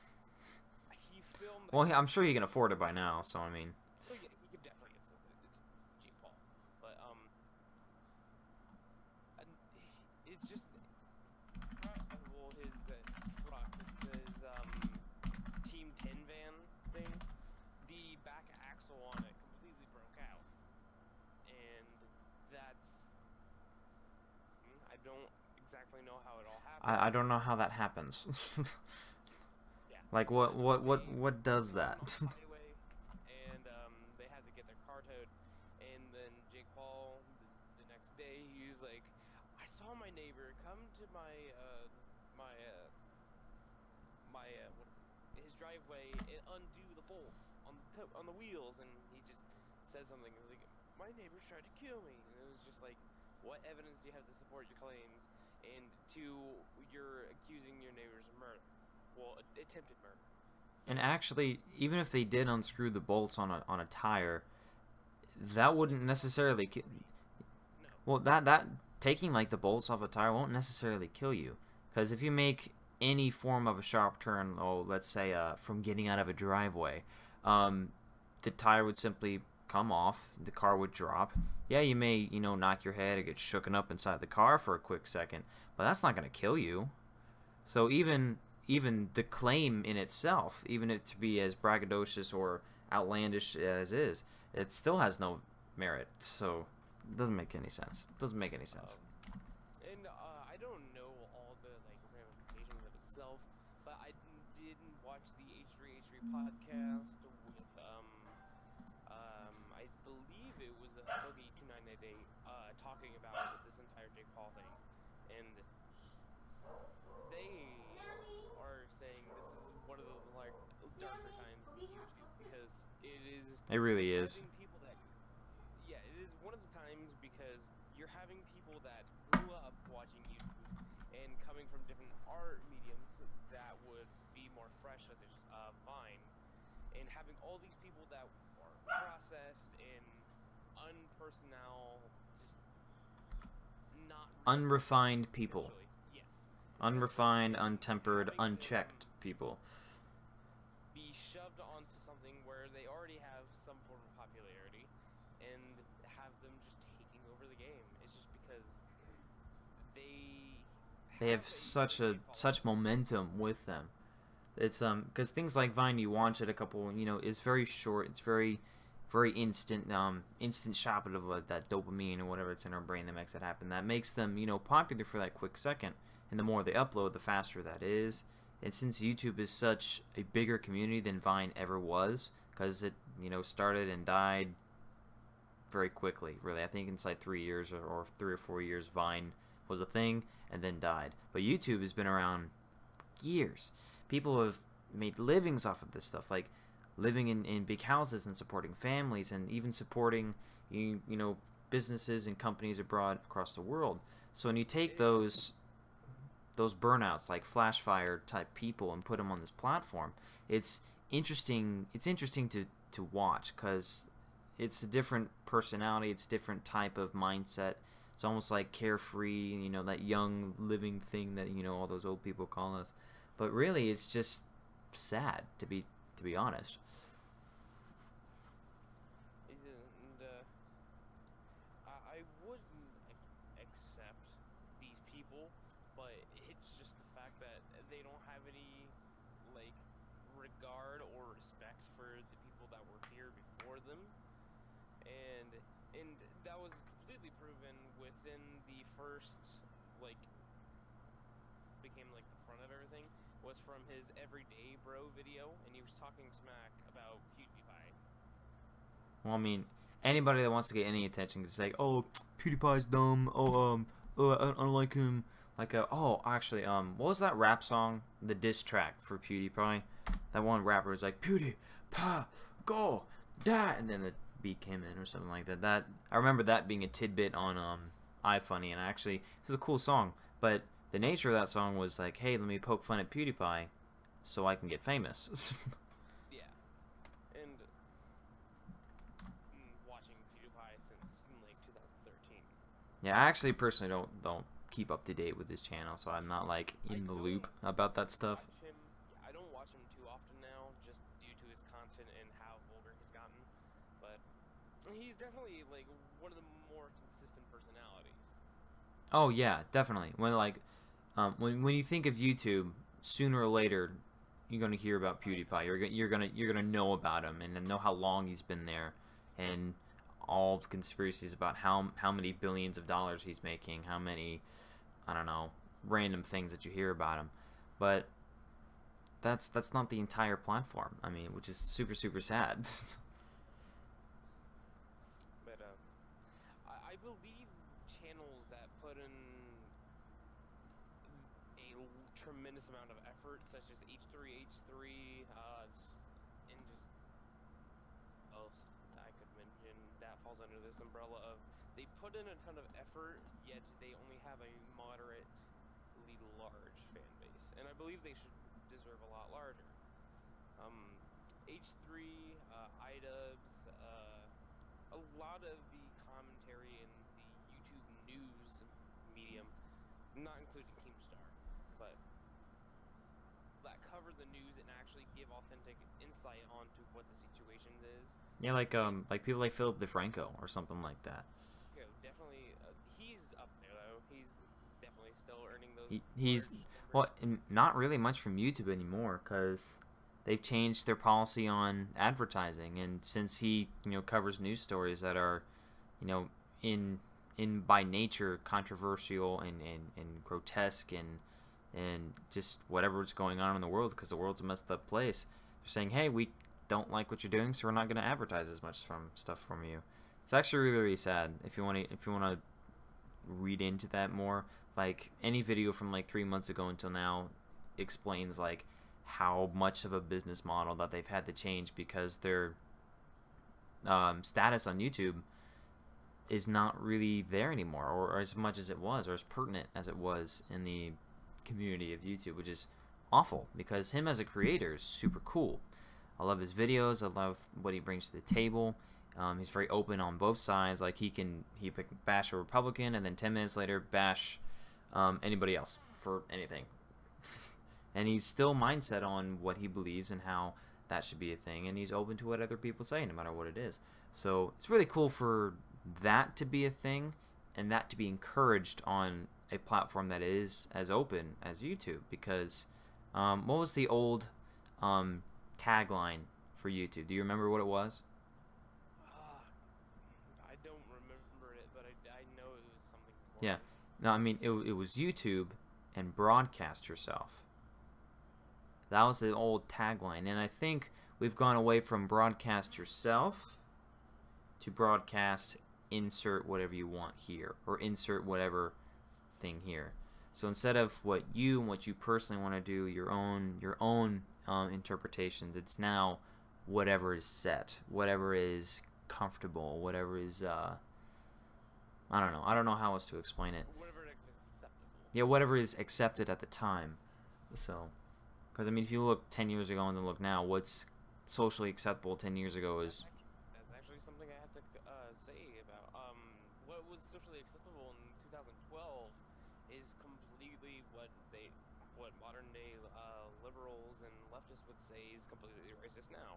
he filmed. Well, I'm sure he can afford it by now, so I mean. Oh, yeah, he could definitely afford it. It's Jake Paul. But, and it's just, well, his truck, his, Team 10 van thing, the back axle on it completely broke out. And that's, I don't exactly know how it all happened. I don't know how that happens. Yeah. Like, what does that? On the highway, and they had to get their car towed. And then Jake Paul, the next day, he was like, "I saw my neighbor come to his driveway and undo the bolts on the wheels," and he just said something like, "My neighbor's tried to kill me," and it was just like, what evidence do you have to support your claims? And two, you're accusing your neighbors of murder. Well, attempted murder. And actually, even if they did unscrew the bolts on a tire, that wouldn't necessarily No. well, that taking like the bolts off a tire won't necessarily kill you, because if you make any form of a sharp turn, let's say from getting out of a driveway, the tire would simply come off, the car would drop. Yeah, you may, knock your head or get shooken up inside the car for a quick second, but that's not going to kill you. So even even the claim in itself, even if to be as braggadocious or outlandish as is, it still has no merit. So it doesn't make any sense. Doesn't make any sense. And I don't know all the like ramifications of itself, but I did watch the H3H3 podcast with I believe it was Boogie 2988 talking about this entire Jake Paul thing, and they are saying this is one of the like darker times in YouTube because it is. It really is. having people that, yeah, it is one of the times because you're having people that grew up watching YouTube and coming from different art mediums that would be more fresh as Vine, and having all these people that are processed and unpersonal, just not Unrefined people. essentially. Yes. Unrefined, untempered, Having them unchecked people. be shoved onto something where they already have some form of popularity and have them just taking over the game. It's just because They have such momentum with them. It's because things like Vine, you watch it a couple, it's very short. It's very instant, instant shot of that dopamine or whatever it's in our brain that makes it happen. That makes them, popular for that quick second. And the more they upload, the faster that is. And since YouTube is such a bigger community than Vine ever was, because it, started and died very quickly. Really, I think inside 3 years or 3 or 4 years, Vine was a thing and then died. But YouTube has been around years. People have made livings off of this stuff, like living in big houses and supporting families and even supporting businesses and companies abroad across the world. So when you take those burnouts like Flashfire type people and put them on this platform, it's interesting to watch because it's a different personality, it's a different type of mindset. It's almost like carefree, that young living thing that all those old people call us. But really, it's just sad to be honest. And I wouldn't accept these people, but it's just the fact that they don't have any like regard or respect for the people that were here before them, and that was completely proven within the first like became like the front of everything was from his Everyday Bro video, and he was talking smack about PewDiePie. Well, I mean, anybody that wants to get any attention can say, "Oh, PewDiePie's dumb. Oh, I don't like him." Like, actually, what was that rap song? The diss track for PewDiePie. That one rapper was like, "PewDiePie, go, die," and then the beat came in or something like that. That I remember that being a tidbit on iFunny, and actually, it was a cool song. But the nature of that song was like, "Hey, let me poke fun at PewDiePie, so I can get famous." Yeah, and watching PewDiePie since like 2013. Yeah, I actually personally don't keep up to date with his channel, so I'm not like in the loop about that stuff. I don't watch him too often now, just due to his content and how vulgar he's gotten. But he's definitely like one of the more consistent personalities. Oh yeah, definitely. When you think of YouTube, sooner or later, you're gonna hear about PewDiePie. You're gonna know about him and know how long he's been there, and all conspiracies about how many billions of dollars he's making, how many, I don't know, random things that you hear about him. But that's not the entire platform. I mean, which is super sad. But I believe channels that put in a tremendous amount of effort, such as H3H3, and just else I could mention that falls under this umbrella of they put in a ton of effort, yet they only have a moderately large fan base, and I believe they should deserve a lot larger. H3, iDubbbz, a lot of the commentary in the YouTube news medium, not including Keemstar, but that cover the news and actually give authentic insight onto what the situation is. Yeah, like people like Philip DeFranco or something like that. Yeah, definitely. He's up there though. He's definitely still earning those. He's well, not really much from YouTube anymore because they've changed their policy on advertising, and since he covers news stories that are in by nature controversial and grotesque and just whatever's going on in the world, because the world's a messed up place, they're saying, hey, we don't like what you're doing, so we're not going to advertise as much stuff from you. It's actually really, really sad. If you want to read into that more, like any video from like 3 months ago until now explains like how much of a business model that they've had to change because their status on YouTube is not really there anymore, or as much as it was, or as pertinent as it was in the community of YouTube, which is awful because him as a creator is super cool. I love his videos. I love what he brings to the table. He's very open on both sides. Like he bash a Republican and then 10 minutes later bash anybody else for anything. And he's still mindset on what he believes and how that should be a thing, and he's open to what other people say no matter what it is. So it's really cool for that to be a thing and that to be encouraged on a platform that is as open as YouTube, because what was the old tagline for YouTube? Do you remember what it was? I don't remember it, but I know it was something. Yeah. No, I mean, it was YouTube and broadcast yourself. That was the old tagline, and I think we've gone away from broadcast yourself to broadcast insert whatever you want here, or insert whatever thing here. So instead of what you personally want to do, your own interpretation, it's now whatever is set, whatever is comfortable, whatever is I don't know how else to explain it. Whatever is acceptable. Yeah, whatever is accepted at the time. So, because I mean, if you look 10 years ago and then look now, what's socially acceptable 10 years ago is. That's actually something I have to say about what was socially acceptable in 2012 is completely what modern day liberals and leftists would say is completely racist now.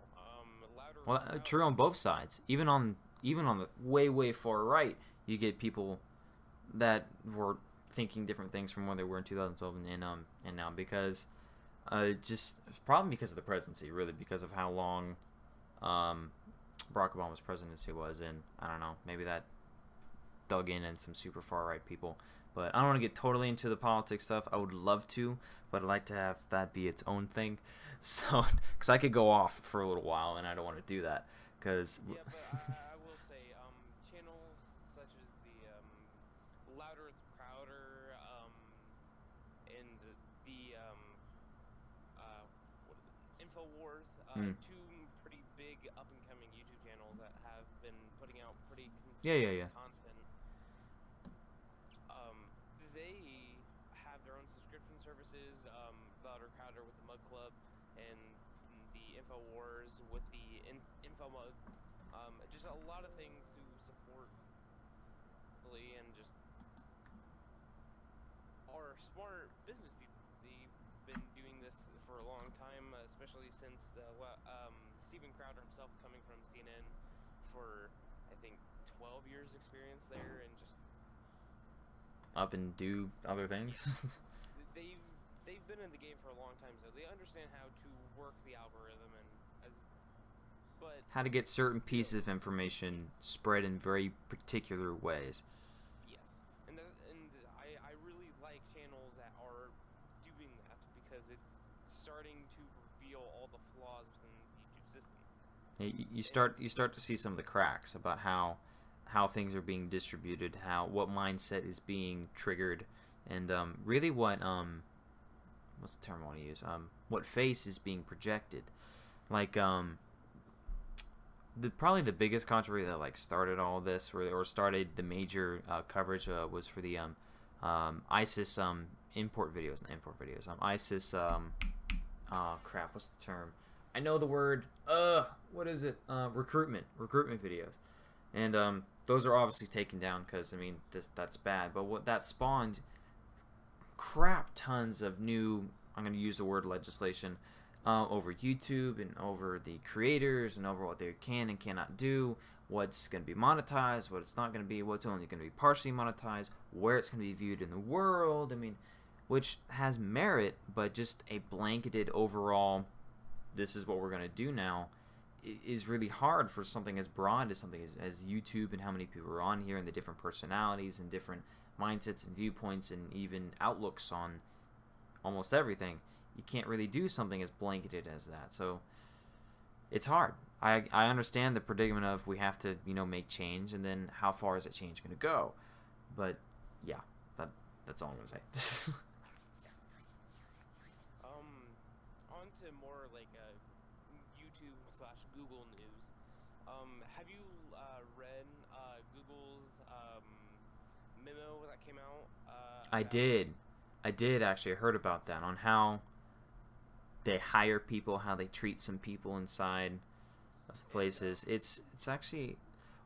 Well, true on both sides. Even on the way far right, you get people that were thinking different things from what they were in 2012 and now, because just probably because of the presidency, really, because of how long Barack Obama's presidency was, and I don't know, maybe that dug in some super far right people. But I don't want to get totally into the politics stuff. I would love to, but I'd like to have that be its own thing. So, because I could go off for a little while, and I don't want to do that. Because yeah, but I will say, channels such as the Louder with Crowder, and the what is it, Infowars, two pretty big up and coming YouTube channels that have been putting out pretty consistent content. They have their own subscription services. Louder Crowder with the Mug Club, and the Infowars with the Infomug. Just a lot of things to support, and just are smart business people. They've been doing this for a long time, especially since Steven Crowder himself coming from CNN for I think 12 years experience there, and just up and do other things. they've been in the game for a long time, so they understand how to work the algorithm but how to get certain pieces of information spread in very particular ways. Yes, and I really like channels that are doing that, because it's starting to reveal all the flaws within the YouTube system. You start to see some of the cracks about how things are being distributed, what mindset is being triggered, and really what what's the term I want to use? What face is being projected. Like probably the biggest controversy that like started all this, or started the major coverage, was for the ISIS import videos, ISIS crap, what's the term? I know the word. What is it? Recruitment videos, and those are obviously taken down because I mean that's bad. But what that spawned, crap tons of new, I'm going to use the word legislation, over YouTube and over the creators and over what they can and cannot do, what's going to be monetized, what it's not going to be, what's only going to be partially monetized, where it's going to be viewed in the world. I mean, which has merit, but just a blanketed overall, this is what we're going to do now, is really hard for something as broad as something as YouTube, and how many people are on here, and the different personalities and different mindsets and viewpoints and even outlooks on almost everything. You can't really do something as blanketed as that. So it's hard. I understand the predicament of we have to, make change, and then how far is that change going to go? But yeah, that's all I'm going to say. On to more like YouTube / Google news. Have you read Google's memo that came out? I did actually. I heard about that, on how they hire people, how they treat some people inside of places. It's actually,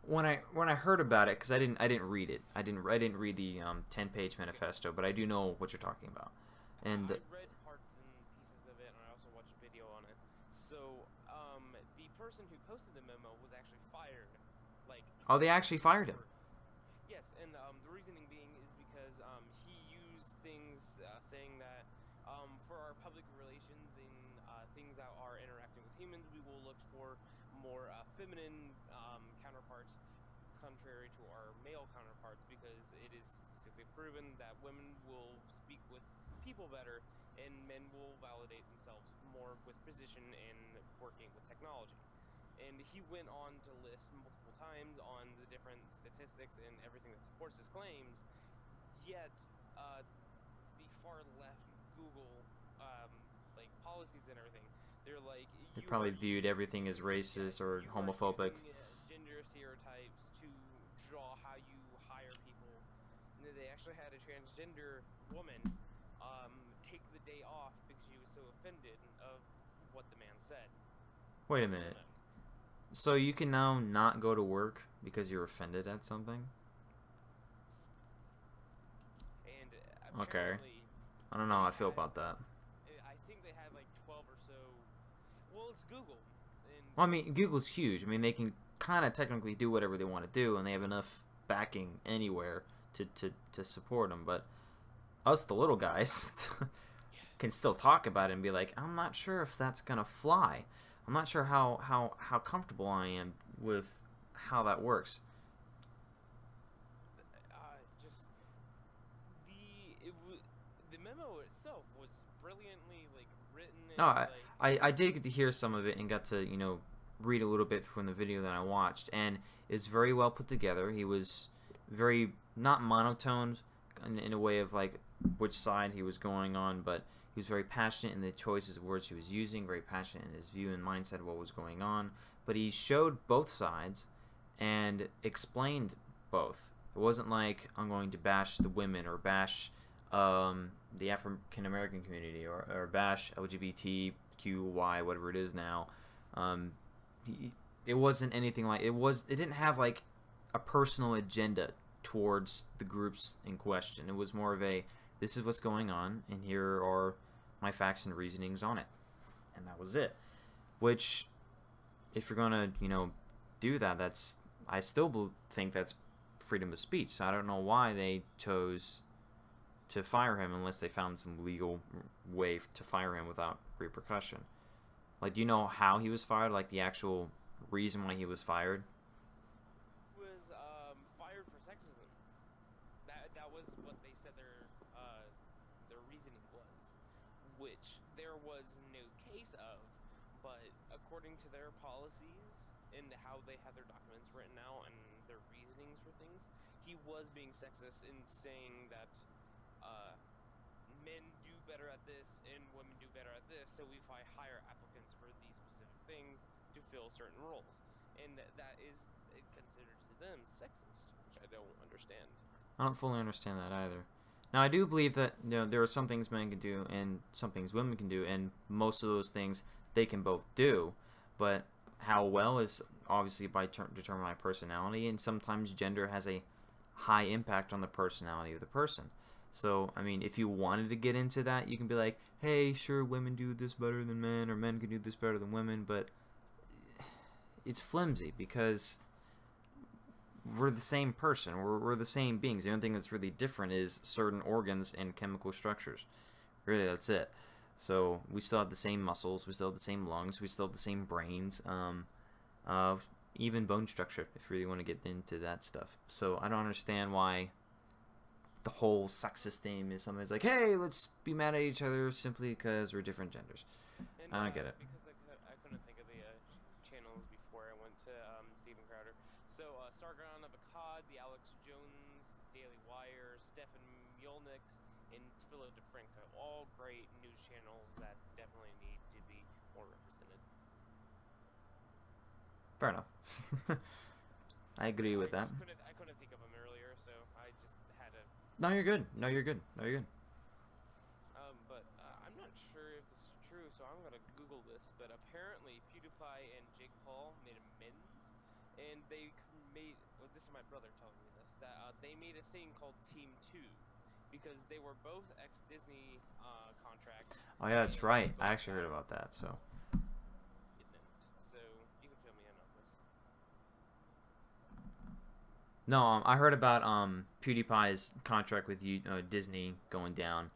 when I heard about it, because I didn't read it. I didn't read the 10-page manifesto, but I do know what you're talking about. And I read parts and pieces of it, and I also watched a video on it. So the person who posted the memo was actually fired. Oh, they actually fired him. Yes, and the reasoning being is because he used things saying that for our public relations and things that are interacting with humans, we will look for more feminine counterparts, contrary to our male counterparts, because it is statistically proven that women will speak with people better, and men will validate themselves more with precision in working with technology. And he went on to list multiple times on the different statistics and everything that supports his claims. Yet, the far left Google, policies and everything, they're like, They you probably are viewed everything as racist or you are homophobic. using, gender stereotypes to draw how you hire people. And then they actually had a transgender woman take the day off because she was so offended of what the man said. Wait a minute. So you can now not go to work because you're offended at something? And Okay. apparently, I don't know how I feel about that. I think they had like 12 or so. Well, it's Google. And Well, I mean, Google's huge. I mean, they can kind of technically do whatever they want to do, and they have enough backing anywhere to support them. But us, the little guys, can still talk about it and be like, I'm not sure if that's going to fly. I'm not sure how comfortable I am with how that works. just the memo itself was brilliantly written. And, No, I did get to hear some of it and got to, read a little bit from the video that I watched, and it's very well put together. He was very, not monotone in a way of which side he was going on, but he was very passionate in the choices of words he was using, very passionate in his view and mindset of what was going on, but he showed both sides and explained both. It wasn't like, I'm going to bash the women or bash the African American community or bash LGBTQY, whatever it is now. It wasn't anything like it didn't have a personal agenda towards the groups in question. It was more of a, this is what's going on, and here are my facts and reasonings on it, and that was it. Which, if you're gonna do that, I still think that's freedom of speech. So I don't know why they chose to fire him unless they found some legal way to fire him without repercussion. Do you know how he was fired? The actual reason why he was fired? He was fired for sexism. That was what they said their reasoning was, which there was no case of, but according to their policies and how they had their documents written out and their reasonings for things, he was being sexist in saying that men do better at this and women do better at this, so if I hire applicants for these specific things to fill certain roles, and that is considered to them sexist, which I don't understand. I don't fully understand that either. Now, I do believe that there are some things men can do and some things women can do, and most of those things they can both do, but how well is obviously by determined by personality, and sometimes gender has a high impact on the personality of the person. So, I mean, if you wanted to get into that, you can be like, hey, sure, women do this better than men, or men can do this better than women, but it's flimsy because we're the same person. We're the same beings. The only thing that's really different is certain organs and chemical structures. Really, that's it. So we still have the same muscles. We still have the same lungs. We still have the same brains. Even bone structure, if you really want to get into that stuff. So I don't understand why the whole sexist thing is something that's like, hey, let's be mad at each other simply because we're different genders. And, I don't get it. Because I couldn't think of the channels before I went to Steven Crowder. So Sargon of Akkad, the Alex Jones, Daily Wire, Stefan Mulnix, and Philo DeFranco, all great news channels that definitely need to be more represented. Fair enough. I agree with that. I couldn't think of them earlier, so I just had to. No, you're good. No, you're good. No, you're good. But I'm not sure if this is true, so I'm gonna Google this. But apparently, PewDiePie and Jake Paul made amends, and they made. Well, this is my brother telling me this. That they made a thing called Team 2, because they were both ex-Disney contracts. Oh yeah, that's right. I actually heard about that. So So you can fill me in on this. no, I heard about PewDiePie's contract with Disney going down.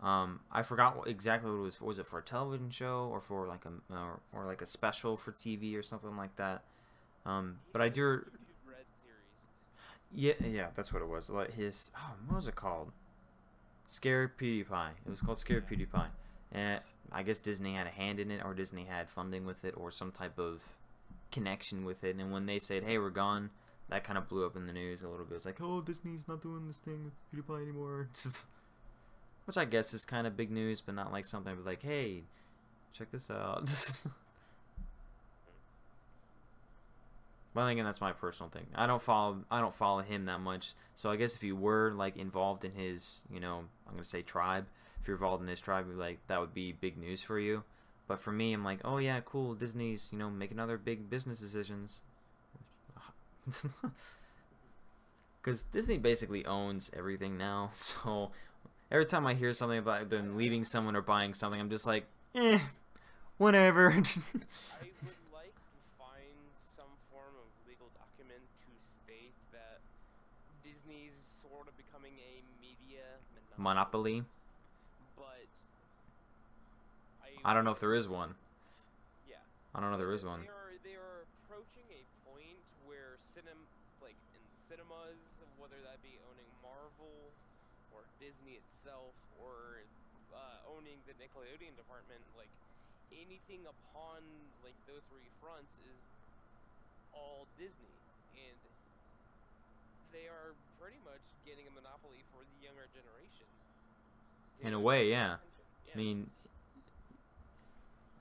I forgot exactly what it was. Was it for a television show or for like or like a special for TV or something like that? But I do. YouTube Red series. Yeah, that's what it was. Like what was it called? Scare PewDiePie. It was called Scare PewDiePie, and I guess Disney had a hand in it, or Disney had funding with it, or some type of connection with it. And when they said, "Hey, we're gone," that kind of blew up in the news a little bit. It's like, "Oh, Disney's not doing this thing with PewDiePie anymore," which I guess is kind of big news, but not like something like, "Hey, check this out." But again, that's my personal thing. I don't follow him that much. So I guess if you were like involved in his, I'm gonna say tribe. If you're involved in his tribe, like that would be big news for you. But for me, I'm like, oh yeah, cool. Disney's, making other big business decisions. Because Disney basically owns everything now. So every time I hear something about them leaving someone or buying something, I'm just like, whatever. I would like to find some form of legal document to state that Disney's sort of becoming a media Monopoly. But I don't know if there is one. Yeah. I don't know if there is one. They are approaching a point where in cinemas, whether that be owning Marvel or Disney itself or owning the Nickelodeon department, like anything upon like those three fronts is all Disney, and they are pretty much getting a monopoly for the younger generation. In a way, yeah. Yeah. I mean,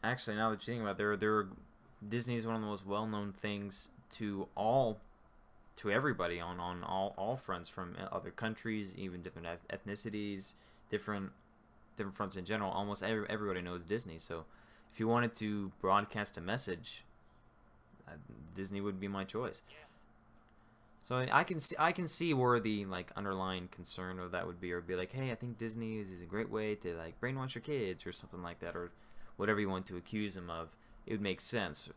actually, now that you think about it, Disney is one of the most well-known things to everybody on all fronts, from other countries, even different ethnicities, different fronts in general. Almost everybody knows Disney. So if you wanted to broadcast a message, Disney would be my choice. So I can see where the like underlying concern of that would be, or be like, hey, I think Disney is a great way to like brainwash your kids or something like that, or whatever you want to accuse them of. It would make sense.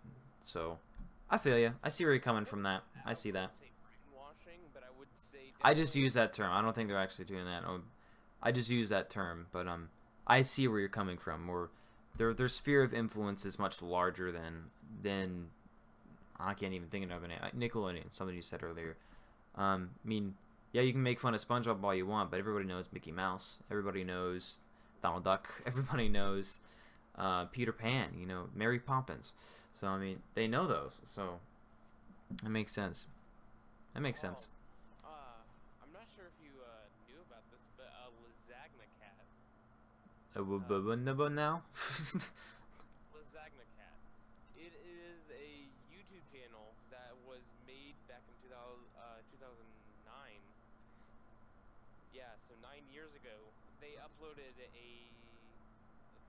So I feel you. I see where you're coming from. That I see that. I wouldn't say brainwashing, but I would say I just use that term. I don't think they're actually doing that. I just use that term, but I see where you're coming from. Or their sphere of influence is much larger than I can't even think of it. Nickelodeon, something you said earlier. I mean, yeah, you can make fun of SpongeBob all you want, but everybody knows Mickey Mouse. Everybody knows Donald Duck. Everybody knows Peter Pan. Mary Poppins. So I mean, they know those. So it makes sense. That makes sense. I'm not sure if you knew about this, but Lasagna Cat. Now. Lasagna Cat. It is a YouTube channel that was made back in 2009. Yeah, so 9 years ago. They uploaded it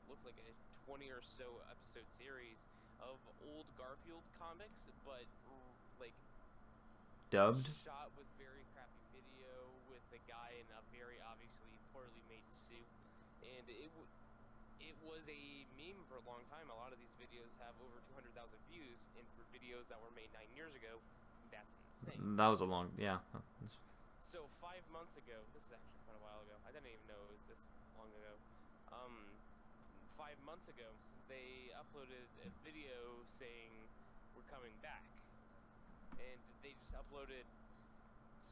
looks like a 20 or so episode series of old Garfield comics, but like Dubbed. shot with very crappy video with a guy in a very obviously poorly made suit, and it was a meme for a long time. A lot of these videos have over 200,000 views, and for videos that were made 9 years ago, that's insane. That was a long, yeah. So 5 months ago, this is actually quite a while ago. I didn't even know it was this long ago. 5 months ago, they uploaded a video saying we're coming back, and they just uploaded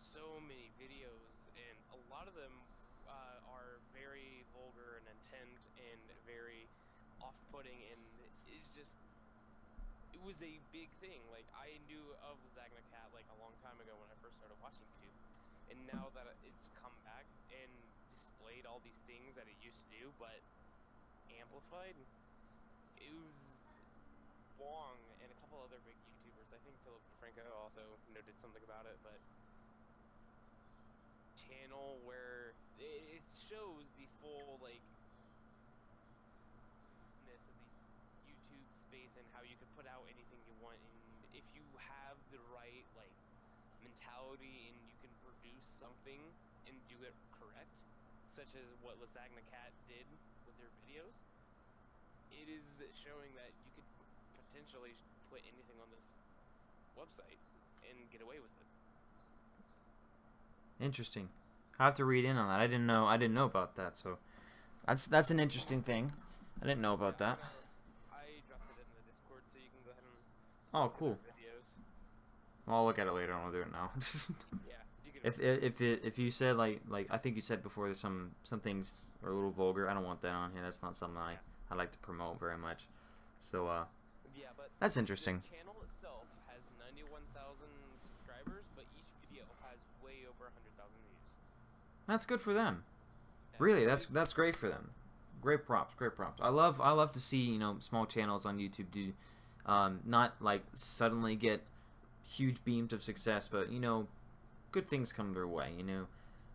so many videos, and a lot of them are very vulgar and intent and very off-putting, and it's just it was a big thing. Like, I knew of Lasagna Cat like a long time ago when I first started watching YouTube, and now that it's come back and displayed all these things that it used to do, but amplified, it was Wong and a couple other big YouTubers. I think Philip DeFranco also noted something about it, but channel where it shows the full like ness of the YouTube space and how you can put out anything you want, and if you have the right like mentality and you can produce something and do it correct, such as what Lasagna Cat did with their videos, it is showing that you could potentially put anything on this website and get away with it. Interesting. I have to read in on that. I didn't know about that. So that's an interesting thing. I didn't know about that. I dropped it in the Discord, so you can go ahead and Oh, look at cool. their videos. Well, I'll look at it later. I won't do it now. Yeah, you can. if you said like I think you said before, there's some things are a little vulgar. I don't want that on here. That's not something I like to promote very much. So Yeah, but that's interesting. the channel itself has 91,000 subscribers, but each video has way over 100,000 views. That's good for them. Yeah, Really, so that's great for them. Great props, great props. I love to see small channels on YouTube do, not like suddenly get huge beams of success, but good things come their way.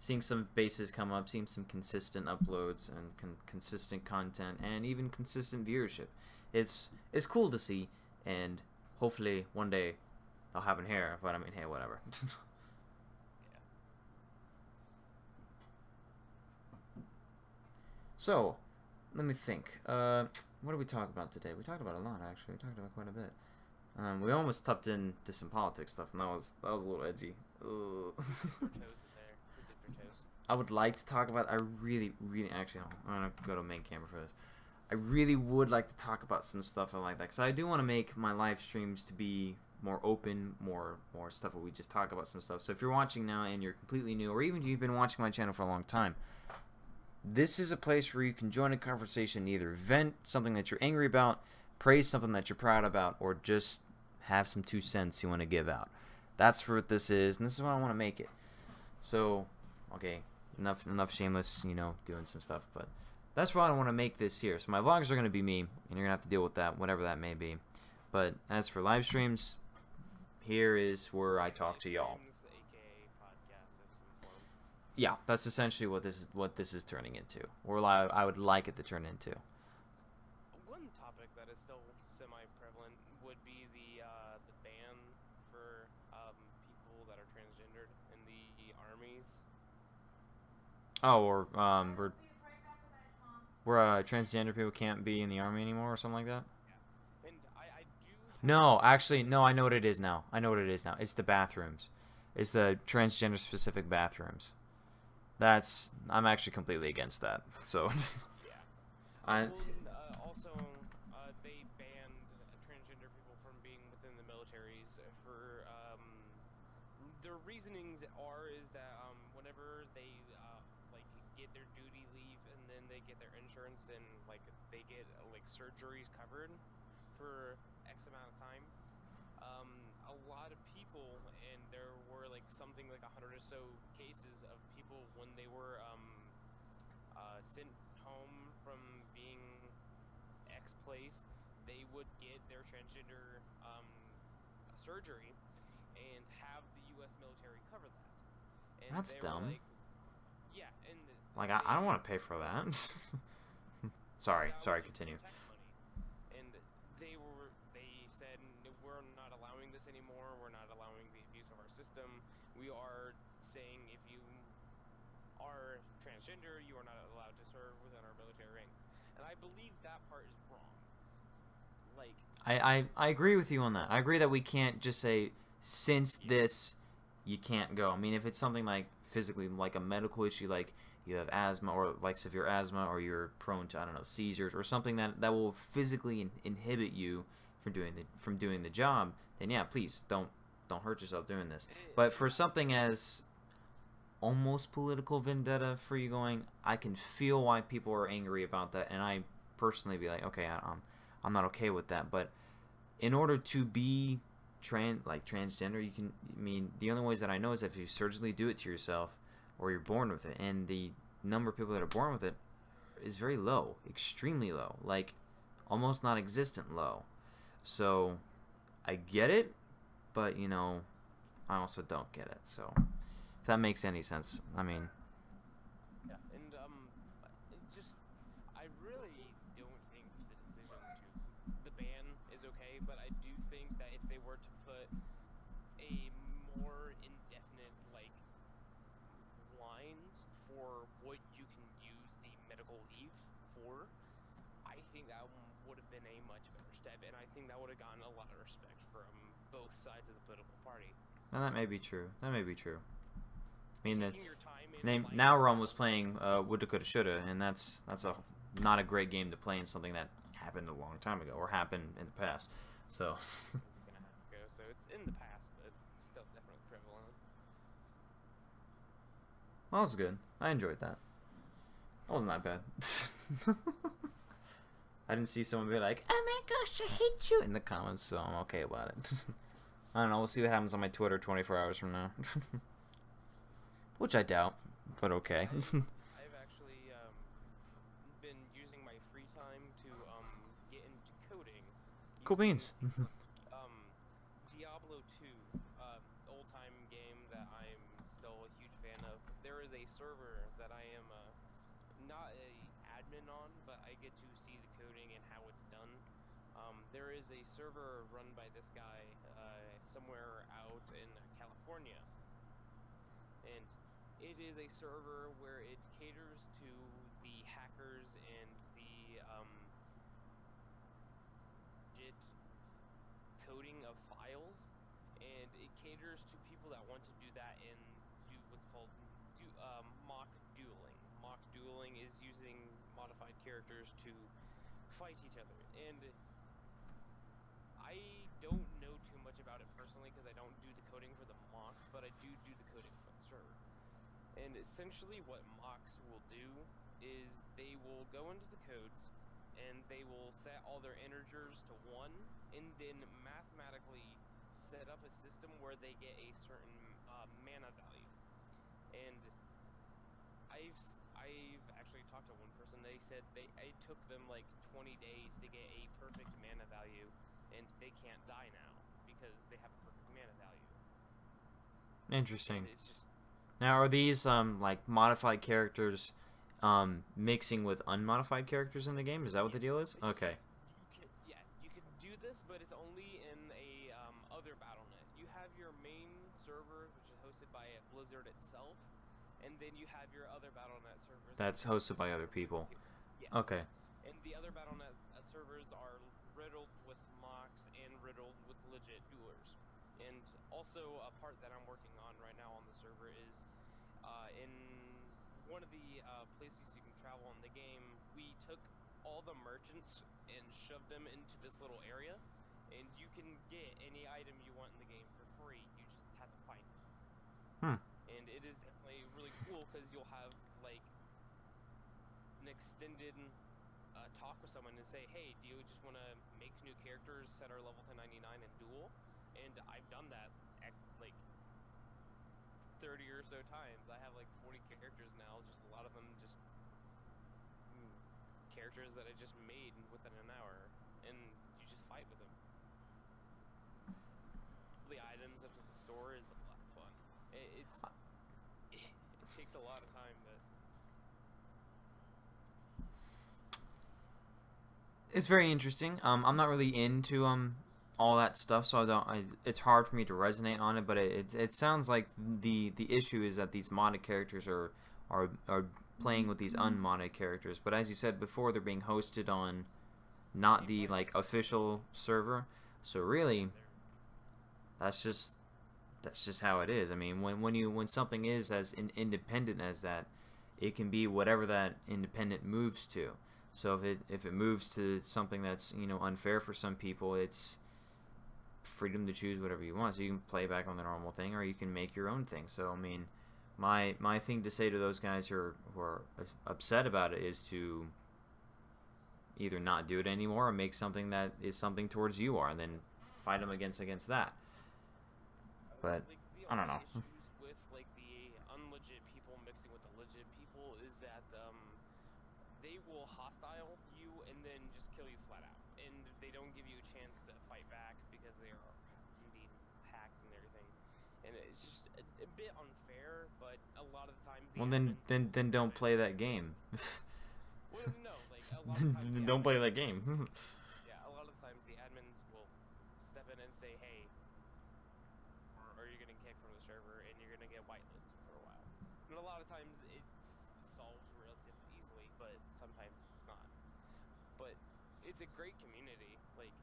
Seeing some bases come up, seeing some consistent uploads and consistent content, and even consistent viewership. It's cool to see, and hopefully one day I'll have an hair. But I mean, hey, whatever. yeah. So, let me think. What did we talk about today? We talked about a lot, actually. We talked about quite a bit. We almost tucked into some politics stuff, and that was a little edgy. Ugh. Toes in there. We dipped our toes. I would like to talk about. I really, actually, I'm gonna go to main camera for this. I really would like to talk about some stuff I like that, because I do want to make my live streams to be more open, more stuff where we just talk about some stuff. So if you're watching now and you're completely new, or even if you've been watching my channel for a long time, this is a place where you can join a conversation, either vent something that you're angry about, praise something that you're proud about, or just have some 2 cents you want to give out. That's what this is, and this is what I want to make it. So, okay, enough shameless, doing some stuff, but that's why I want to make this here. So my vlogs are going to be me, and you're going to have to deal with that, whatever that may be. But as for live streams, here is where I talk to y'all. Streams, aka podcasts of some form. Yeah, that's essentially what this is turning into, or I would like it to turn into. One topic that is still semi-prevalent would be the ban for people that are transgendered in the armies. Oh, or where transgender people can't be in the army anymore, or something like that. And I do. No, actually, no. I know what it is now. It's the bathrooms. It's the transgender specific bathrooms. I'm actually completely against that. So, Yeah. I. Also, they banned transgender people from being within the militaries for their reasonings is that whenever they like get their duty leave and then they get their insurance and like they get like surgeries covered for X amount of time, a lot of people, and there were like something like 100 or so cases of people when they were sent home from being X place, they would get their transgender surgery and have the U.S. military cover that. And That's they were dumb. Like, yeah, and I don't want to pay for that. Sorry, that was continue. tax money. And they said, we're not allowing this anymore. We're not allowing the abuse of our system. We are saying if you are transgender, you are not allowed to serve within our military ranks. And I believe that part is wrong. Like, I agree with you on that. I agree that we can't just say, since this you can't go. I mean, if it's something like physically, like a medical issue, like you have asthma or like severe asthma, or you're prone to, I don't know, seizures or something that will physically inhibit you from doing the job, then yeah, please don't hurt yourself doing this. But for something as almost political vendetta for you going, I can feel why people are angry about that, and I personally be like, okay, I'm not okay with that. But in order to be transgender, I mean, the only ways that I know is if you surgically do it to yourself, or you're born with it, and the number of people that are born with it is very low, extremely low, like almost non-existent low. So I get it, but you know, I also don't get it. So if that makes any sense, I mean, Yeah, and I really don't think the decision to the ban is okay, but I do think that if they were to put a more indefinite lines for what you can use the medical leave for, I think that would have been a much better step, and I think that would have gotten a lot of respect from both sides of the political party. now that may be true. That may be true. I mean, Taking your time in now Ron was playing Woulda Coulda Shoulda, and that's not a great game to play in something that happened a long time ago or happened in the past. So gonna have to go. So it's in the past, but it's still definitely prevalent. well, that was good. I enjoyed that. That wasn't that bad. I didn't see someone be like, "Oh my gosh, I hate you" in the comments, so I'm okay about it. I don't know. We'll see what happens on my Twitter 24 hours from now. Which I doubt, but okay. I've actually been using my free time to get into coding. Cool beans. Diablo 2, old time game that I'm still a huge fan of. There is a server that I am not a admin on, but I get to see the coding and how it's done. There is a server run by this guy somewhere out in California, and it is a server where it caters to the hackers and the legit coding of files, and it caters to people that want to do that and do what's called mock dueling. Mock dueling is using modified characters to fight each other, and I don't know too much about it personally because I don't do the coding for the mocks, but I do the coding for the server. And essentially what mocks will do is they will go into the codes and they will set all their integers to 1 and then mathematically set up a system where they get a certain mana value. And I've actually talked to one person. They said it took them like 20 days to get a perfect mana value, and they can't die now because they have a perfect mana value. Interesting. And it's just Now, are these like modified characters mixing with unmodified characters in the game? Is that what the deal is? Okay. you can do this, but it's only in a other BattleNet. You have your main server, which is hosted by Blizzard itself, and then you have your other BattleNet servers. That's hosted by other people. Yes. Okay. And the other BattleNet servers are riddled with mocks and riddled with legit duelers. And also a part that I'm working on right now on the server is in one of the places you can travel in the game, we took all the merchants and shoved them into this little area, and you can get any item you want in the game for free. You just have to find it. And it is definitely really cool because you'll have like an extended talk with someone and say, hey, do you just want to make new characters, set our level to 99 and duel? And I've done that like 30 or so times. I have like 40 characters now, just a lot of them just characters that I just made within an hour, and you just fight with them. The items up to the store is a lot of fun. It takes a lot of time, but It's very interesting. I'm not really into all that stuff, so it's hard for me to resonate on it. But it sounds like the issue is that these modded characters are playing with these unmodded characters. But as you said before, they're being hosted on not the like official server. So really, that's just that's just how it is. I mean, when something is as independent as that, it can be whatever that independent moves to. So if it moves to something that's, you know, unfair for some people, it's freedom to choose whatever you want. So you can play back on the normal thing, or you can make your own thing. So I mean, my thing to say to those guys who are upset about it is to either not do it anymore or make something that is something towards you are, and then fight them against that. But Like, the I don't only know. issues with like the unlegit people mixing with the legit people is that they will hostile you and then just kill you flat out, and they don't give you a chance to fight back because they are indeed hacked and everything, and it's just a bit unfair. But a lot of the times, the Well, then admins don't will play that game. Well, no, like a lot of times, Then the don't play admins- that game. Yeah, a lot of times the admins will step in and say, "Hey, or you're getting kicked from the server and you're gonna get whitelisted for a while." And a lot of times it's solved relatively easily, but sometimes it's not. But it's a great community. Like,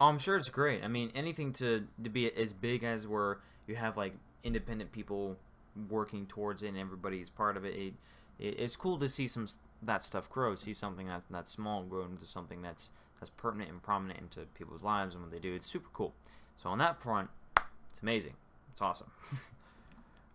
Oh, I'm sure it's great. I mean, anything to be as big as where you have like independent people working towards it and everybody is part of it. It's cool to see that stuff grow. See something that's small grow into something that's pertinent and prominent into people's lives and what they do. It's super cool. So on that front, it's amazing. It's awesome.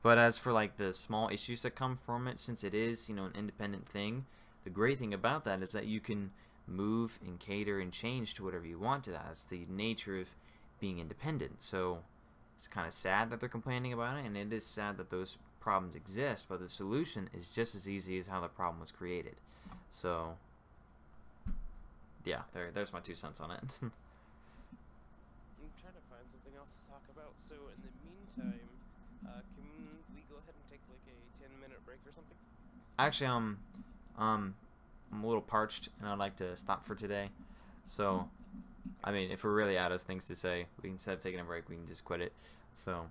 But as for like the small issues that come from it, since it is, you know, an independent thing, the great thing about that is that you can move and cater and change to whatever you want to that. It's the nature of being independent. So it's kind of sad that they're complaining about it, and it is sad that those problems exist, but the solution is just as easy as how the problem was created. So yeah, there's my 2 cents on it. I'm trying to find something else to talk about. So in the meantime, can we go ahead and take like a 10-minute break or something? Actually, I'm a little parched, and I'd like to stop for today. So, I mean, if we're really out of things to say, we can, instead of taking a break, we can just quit it. So,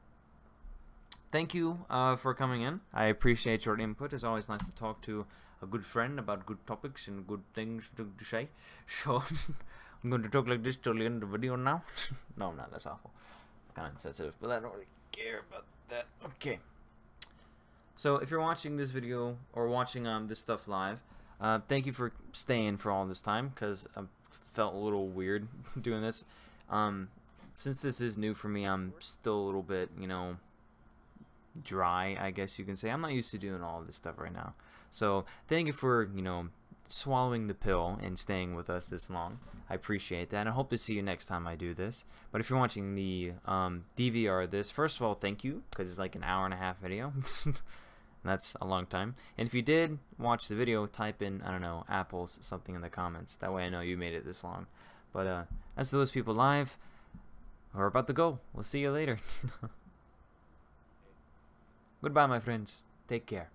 thank you for coming in. I appreciate your input. It's always nice to talk to a good friend about good topics and good things to say. So, I'm going to talk like this till the end of the video now. No, I'm not. That's awful. Kind of insensitive, but I don't really care about that. Okay. So, if you're watching this video or watching this stuff live, thank you for staying for all this time, because I felt a little weird doing this. Since this is new for me, I'm still a little bit, you know, dry, I guess you can say. I'm not used to doing all this stuff right now. So thank you for, you know, swallowing the pill and staying with us this long. I appreciate that, and I hope to see you next time I do this. But if you're watching the DVR of this, first of all, thank you, because it's like an hour-and-a-half video. That's a long time. And if you did watch the video, type in, I don't know, apples, something in the comments. That way I know you made it this long. But as to those people live, we're about to go. We'll see you later. Goodbye, my friends. Take care.